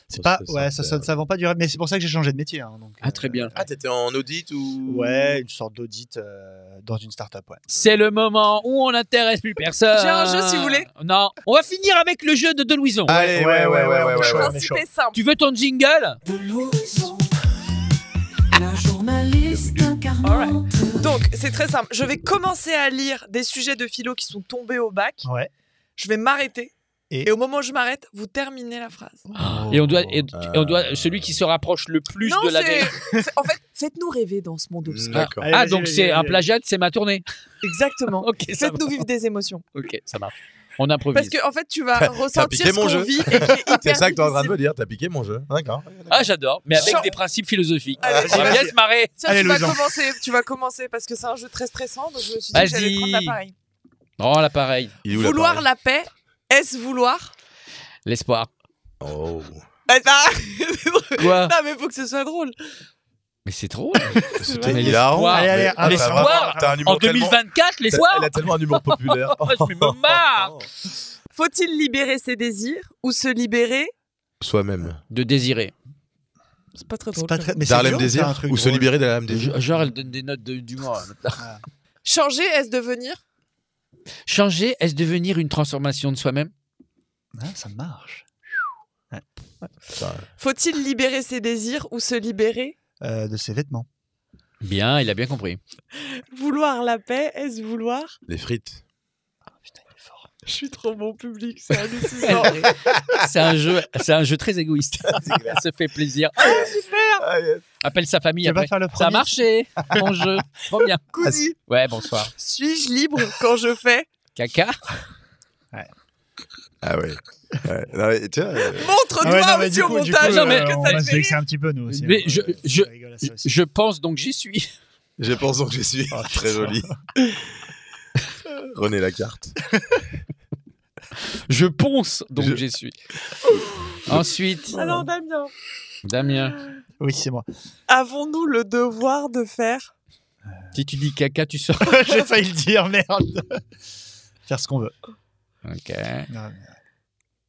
Speaker 4: C'est pas, ouais, ça vend pas du rêve, mais c'est pour ça que j'ai changé de métier. Hein, donc,
Speaker 3: Ah, très bien.
Speaker 1: Ah, t'étais en audit ou?
Speaker 4: Ouais, une sorte d'audit dans une start-up. Ouais.
Speaker 3: C'est le moment où on n'intéresse plus personne.
Speaker 2: J'ai un jeu, si vous voulez.
Speaker 3: Non. On va finir avec le jeu de Louison.
Speaker 1: Allez,
Speaker 4: Ouais,
Speaker 1: ouais.
Speaker 2: Le
Speaker 4: chaud, on est
Speaker 2: principe
Speaker 4: chaud.
Speaker 2: est simple.
Speaker 3: Tu veux ton jingle?
Speaker 6: De Louison, la journaliste incarnante.
Speaker 2: Donc c'est très simple. Je vais commencer à lire des sujets de philo qui sont tombés au bac.
Speaker 4: Ouais.
Speaker 2: Je vais m'arrêter.
Speaker 4: Et-
Speaker 2: Et au moment où je m'arrête, vous terminez la phrase.
Speaker 3: Et on doit celui qui se rapproche le plus
Speaker 2: non,
Speaker 3: de la
Speaker 2: en fait, faites-nous rêver dans ce monde obscur.
Speaker 1: D'accord.
Speaker 4: Allez,
Speaker 3: Ah,
Speaker 4: vas-y,
Speaker 3: donc
Speaker 4: vas-y,
Speaker 3: c'est
Speaker 4: vas-y,
Speaker 3: un
Speaker 4: vas-y.
Speaker 3: plagiat, c'est ma tournée.
Speaker 2: Exactement.
Speaker 3: Ok, ça
Speaker 2: Faites-nous
Speaker 3: va.
Speaker 2: vivre des émotions.
Speaker 3: Ok, ça marche. On improvise.
Speaker 2: Parce que en fait, tu vas ressentir
Speaker 1: piqué
Speaker 2: ce
Speaker 1: mon
Speaker 2: qu'on
Speaker 1: jeu.
Speaker 2: vit et qui est hyper
Speaker 1: C'est ça que t'es en train de
Speaker 2: difficile.
Speaker 1: me dire, t'as piqué mon jeu. D'accord.
Speaker 3: Ah, j'adore, mais avec
Speaker 2: Chant-
Speaker 3: des principes philosophiques.
Speaker 2: Allez,
Speaker 3: On va
Speaker 4: vas-y.
Speaker 3: bien se marrer.
Speaker 2: Tiens,
Speaker 4: Allez,
Speaker 2: tu vas
Speaker 4: Louison.
Speaker 2: commencer parce que c'est un jeu très stressant. Donc je me suis dit que j'allais
Speaker 3: Vas-y.
Speaker 2: prendre l'appareil.
Speaker 3: Oh, l'appareil.
Speaker 1: Il est où
Speaker 2: Vouloir
Speaker 1: l'appareil
Speaker 2: la paix, est-ce vouloir
Speaker 3: L'espoir.
Speaker 1: Oh.
Speaker 3: Quoi?
Speaker 2: Non, mais faut que ce soit drôle.
Speaker 3: Mais c'est trop.
Speaker 1: C'était
Speaker 3: Mais
Speaker 1: hilarant.
Speaker 3: l'espoir.
Speaker 4: Allez, allez,
Speaker 1: Mais-
Speaker 4: un
Speaker 3: L'espoir.
Speaker 1: T'as un humour
Speaker 3: En
Speaker 1: tellement-
Speaker 3: 2024, l'espoir.
Speaker 1: Elle a tellement un humour populaire.
Speaker 3: Je me marre.
Speaker 2: Faut-il libérer ses désirs ou se libérer
Speaker 1: Soi-même.
Speaker 3: De désirer.
Speaker 2: C'est pas très
Speaker 4: C'est
Speaker 2: drôle.
Speaker 4: pas très. Mais c'est
Speaker 1: D'Harlem
Speaker 4: dur de faire un
Speaker 1: Désir
Speaker 4: truc
Speaker 1: ou se
Speaker 4: drôle.
Speaker 1: libérer d'Harlem Désir.
Speaker 3: Genre, elle donne des notes d'humour.
Speaker 2: Changer, est-ce devenir
Speaker 3: Changer, est-ce devenir une transformation de soi-même?
Speaker 4: Ah, ça marche.
Speaker 2: Faut-il libérer ses désirs ou se libérer
Speaker 4: De ses vêtements.
Speaker 3: Bien, il a bien compris.
Speaker 2: Vouloir la paix, est-ce vouloir
Speaker 1: Les frites.
Speaker 4: Putain, il est fort.
Speaker 2: Je suis trop bon public, c'est hallucinant.
Speaker 3: C'est un jeu très égoïste. Ça se fait plaisir. Appelle sa famille
Speaker 4: Tu vas
Speaker 3: après.
Speaker 4: faire le
Speaker 3: Ça a
Speaker 4: premier.
Speaker 3: marché, mon jeu. Trop bien.
Speaker 2: Cousy,
Speaker 3: Ouais, bonsoir.
Speaker 2: suis-je libre quand je fais
Speaker 3: Caca.
Speaker 1: Ah ouais. Non, mais, tu vois,
Speaker 2: Montre-toi
Speaker 4: Ah ouais, non, mais
Speaker 2: aussi
Speaker 4: du
Speaker 2: au
Speaker 4: coup,
Speaker 2: montage,
Speaker 3: non, mais-
Speaker 2: parce que
Speaker 4: on
Speaker 2: ça
Speaker 4: va
Speaker 2: le
Speaker 4: se
Speaker 2: fait
Speaker 4: vexer
Speaker 2: rire.
Speaker 4: un petit peu, nous aussi.
Speaker 3: Mais
Speaker 4: hein.
Speaker 3: je
Speaker 4: rigole à ça aussi.
Speaker 3: je pense donc j'y suis.
Speaker 1: je pense donc que je suis très joli. René Lacarte.
Speaker 3: Je ponce donc
Speaker 1: Je-
Speaker 3: j'y suis. Ensuite,
Speaker 2: Alors Damien,
Speaker 3: Damien,
Speaker 4: Oui, c'est moi.
Speaker 2: avons-nous le devoir de faire
Speaker 3: si tu dis caca, tu sors.
Speaker 4: J'ai failli le dire, merde. Faire ce qu'on veut.
Speaker 3: Ok.
Speaker 4: Non, mais-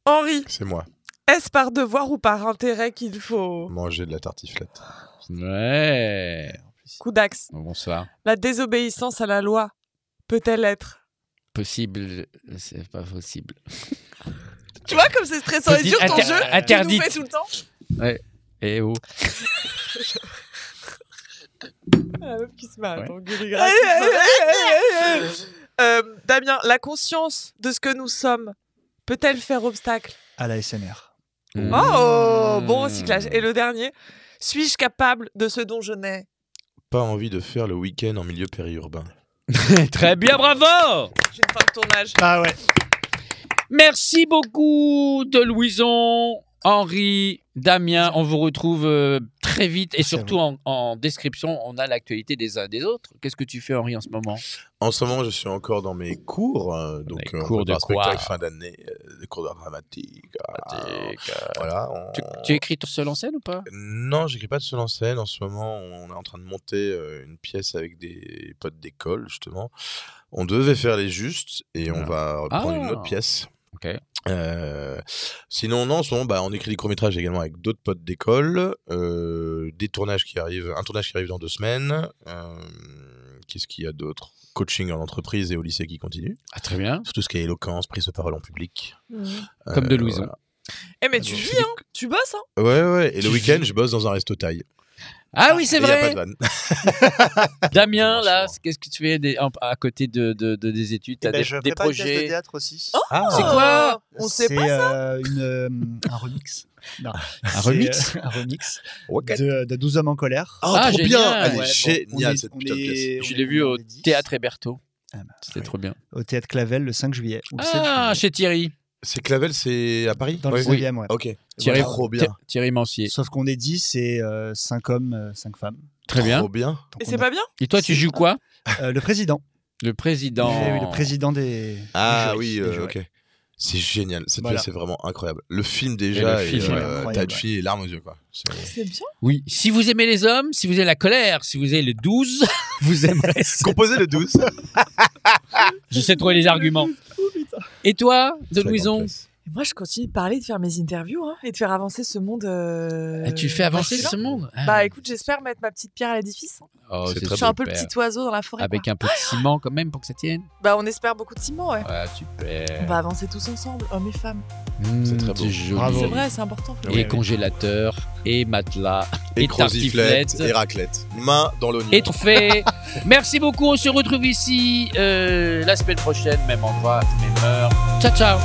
Speaker 2: Henri,
Speaker 1: C'est moi.
Speaker 2: est-ce par devoir ou par intérêt qu'il faut
Speaker 1: Manger de la tartiflette.
Speaker 3: Ouais.
Speaker 2: Coup d'axe.
Speaker 3: Bonsoir.
Speaker 2: La désobéissance à la loi peut-elle être
Speaker 3: Possible, c'est pas possible.
Speaker 2: Tu vois comme c'est stressant et
Speaker 3: Petite
Speaker 2: dur ton jeu
Speaker 3: interdite.
Speaker 2: Tu nous fais tout le temps.
Speaker 3: Et oh.
Speaker 2: La meuf qui se marre.
Speaker 3: Ouais.
Speaker 2: Attends, Damien, la conscience de ce que nous sommes peut-elle faire obstacle
Speaker 4: À la SMR.
Speaker 2: Oh, bon recyclage. Et le dernier, suis-je capable de ce dont je n'ai
Speaker 1: Pas envie de faire le week-end en milieu périurbain.
Speaker 3: Très bien, bravo.
Speaker 2: J'ai une fin de tournage.
Speaker 4: Ah ouais.
Speaker 3: Merci beaucoup de Louison, Henri, Damien. On vous retrouve très vite et
Speaker 4: Merci à
Speaker 3: surtout en description, on a l'actualité des uns et des autres. Qu'est-ce que tu fais, Henri, en ce moment?
Speaker 1: En ce moment, je suis encore dans mes cours. Donc,
Speaker 3: Les cours de
Speaker 1: un
Speaker 3: quoi?
Speaker 1: spectacle fin d'année, des cours d'art dramatique. Voilà.
Speaker 3: Tu écris tout seul en scène ou pas?
Speaker 1: Non, j'écris pas de seul en scène. En ce moment, on est en train de monter une pièce avec des potes d'école, justement. On devait faire Les Justes et on va reprendre une autre pièce.
Speaker 3: Ok.
Speaker 1: Sinon, non, en ce moment, on écrit des courts-métrages également avec d'autres potes d'école. Des tournages qui arrivent, un tournage qui arrive dans 2 semaines. Qu'est-ce qu'il y a d'autre? Coaching en entreprise et au lycée qui continue.
Speaker 3: Ah, très bien.
Speaker 1: Sur tout ce qui est éloquence, prise de parole en public.
Speaker 3: Comme de Louison.
Speaker 1: Voilà.
Speaker 2: Eh, mais tu vis, hein. Tu bosses, hein.
Speaker 1: Ouais. Et le week-end, je bosse dans un resto thaï.
Speaker 3: Ah oui, c'est
Speaker 1: Et y a pas
Speaker 3: vrai.
Speaker 1: de vanne.
Speaker 3: Damien, là,
Speaker 1: Franchement.
Speaker 3: qu'est-ce que tu fais à côté des études? Tu as
Speaker 4: Je
Speaker 3: des
Speaker 4: prépare une pièce de
Speaker 3: projets?
Speaker 4: théâtre aussi.
Speaker 3: C'est quoi?
Speaker 2: On sait
Speaker 4: C'est
Speaker 2: pas ça.
Speaker 4: un remix. Non,
Speaker 3: Un
Speaker 4: c'est,
Speaker 3: remix
Speaker 4: un remix
Speaker 1: Ok.
Speaker 4: de 12 hommes en colère.
Speaker 1: Oh,
Speaker 3: Ah,
Speaker 1: trop
Speaker 3: génial.
Speaker 1: bien. Elle est
Speaker 4: Ouais, bon,
Speaker 1: géniale, cette
Speaker 4: on
Speaker 1: putain de
Speaker 4: est-
Speaker 1: pièce.
Speaker 3: Je
Speaker 4: on
Speaker 3: l'ai
Speaker 4: est-
Speaker 3: vu
Speaker 4: on
Speaker 3: au
Speaker 4: est 10.
Speaker 3: Théâtre Héberto.
Speaker 4: Ah bah,
Speaker 3: C'était
Speaker 1: oui.
Speaker 3: trop bien.
Speaker 4: Au Théâtre Clavel le 5 juillet. Ou le 7
Speaker 3: Ah,
Speaker 4: juillet.
Speaker 3: chez Thierry.
Speaker 1: C'est Clavel, c'est à Paris?
Speaker 4: Dans le
Speaker 1: Ouais.
Speaker 4: 9e, ouais.
Speaker 1: Ok.
Speaker 3: Thierry,
Speaker 1: Trop bien.
Speaker 3: Thierry Mancier.
Speaker 4: Sauf qu'on est 10, c'est 5 hommes, 5 femmes.
Speaker 3: Très bien.
Speaker 1: Trop bien.
Speaker 4: Donc
Speaker 2: Et
Speaker 4: on
Speaker 2: c'est
Speaker 4: a-
Speaker 2: pas bien?
Speaker 3: Et toi, tu joues quoi?
Speaker 4: Le président.
Speaker 3: Le président.
Speaker 4: Le président des.
Speaker 1: Ah
Speaker 4: des
Speaker 1: oui,
Speaker 4: jurys, des jurys.
Speaker 1: ok. C'est génial. Cette
Speaker 4: Voilà.
Speaker 1: pièce est vraiment incroyable. Le film déjà,
Speaker 3: Et le film, ouais.
Speaker 4: Incroyable,
Speaker 1: t'as de filles et larmes aux yeux, quoi.
Speaker 2: C'est bien.
Speaker 3: Oui. Si vous aimez les hommes, si vous aimez la colère, si vous aimez le 12, vous aimerez ça.
Speaker 1: Composé le 12.
Speaker 3: Je sais trouver les arguments. Et toi, de
Speaker 1: Très grande
Speaker 3: Louison?
Speaker 1: pièce.
Speaker 2: Et moi, je continue de parler, de faire mes interviews et de faire avancer ce monde.
Speaker 3: Tu fais avancer
Speaker 2: masculin.
Speaker 3: ce monde?
Speaker 2: Bah écoute, j'espère mettre ma petite pierre à l'édifice.
Speaker 3: Oh,
Speaker 1: c'est
Speaker 3: c'est
Speaker 1: très
Speaker 2: Je suis un peu le
Speaker 3: super.
Speaker 2: petit oiseau dans la forêt.
Speaker 3: Avec
Speaker 2: quoi.
Speaker 3: un peu de ciment quand même pour que ça tienne.
Speaker 2: Bah on espère beaucoup de ciment, ouais.
Speaker 3: Ouais, super.
Speaker 2: On va avancer tous ensemble, hommes et femmes.
Speaker 1: C'est très beau.
Speaker 3: Joli.
Speaker 4: Bravo.
Speaker 2: C'est vrai, c'est important. faut le
Speaker 3: Et
Speaker 2: dire.
Speaker 3: congélateur, et matelas,
Speaker 1: Et
Speaker 3: tartiflette,
Speaker 1: croziflette, et raclette. Main dans l'oignon.
Speaker 3: et trophée. Merci beaucoup. On se retrouve ici la semaine prochaine, même endroit, même heure. Ciao, ciao.